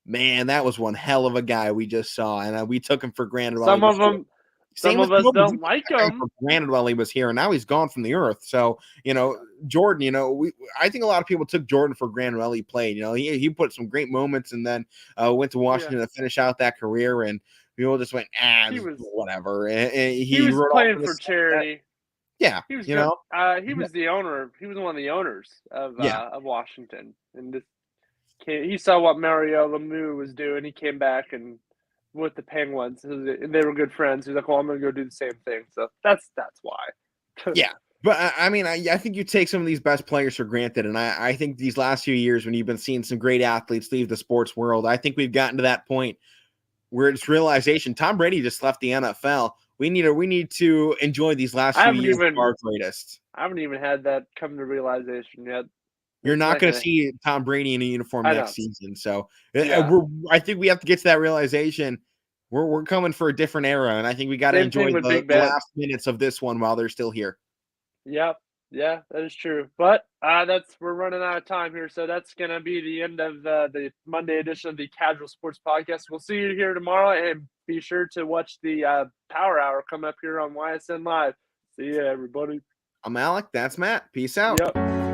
man, that was one hell of a guy we just saw. And we took him for granted. Some of us don't like him. For granted while he was here, and now he's gone from the earth. So, Jordan, I think a lot of people took Jordan for granted while he played. He put some great moments and then went to Washington to finish out that career. And people just went, whatever. And he was playing for charity. Yeah, he was. He was the owner. He was one of the owners of Washington, and he saw what Mario Lemieux was doing. He came back and with the Penguins, and they were good friends. He's like, "Well, I'm going to go do the same thing." So that's why. Yeah, but I mean, I think you take some of these best players for granted, and I think these last few years when you've been seeing some great athletes leave the sports world, I think we've gotten to that point where it's realization. Tom Brady just left the NFL. We need to enjoy these last few years of our greatest. I haven't even had that come to realization yet. You're not going to see Tom Brady in a uniform next season. So I think we have to get to that realization. We're coming for a different era, and I think we got to enjoy the last minutes of this one while they're still here. Yep. Yeah, that is true. But we're running out of time here, so that's going to be the end of the Monday edition of the Casual Sports Podcast. We'll see you here tomorrow, and be sure to watch the Power Hour come up here on YSN Live. See ya, everybody. I'm Alek. That's Matt. Peace out. Yep.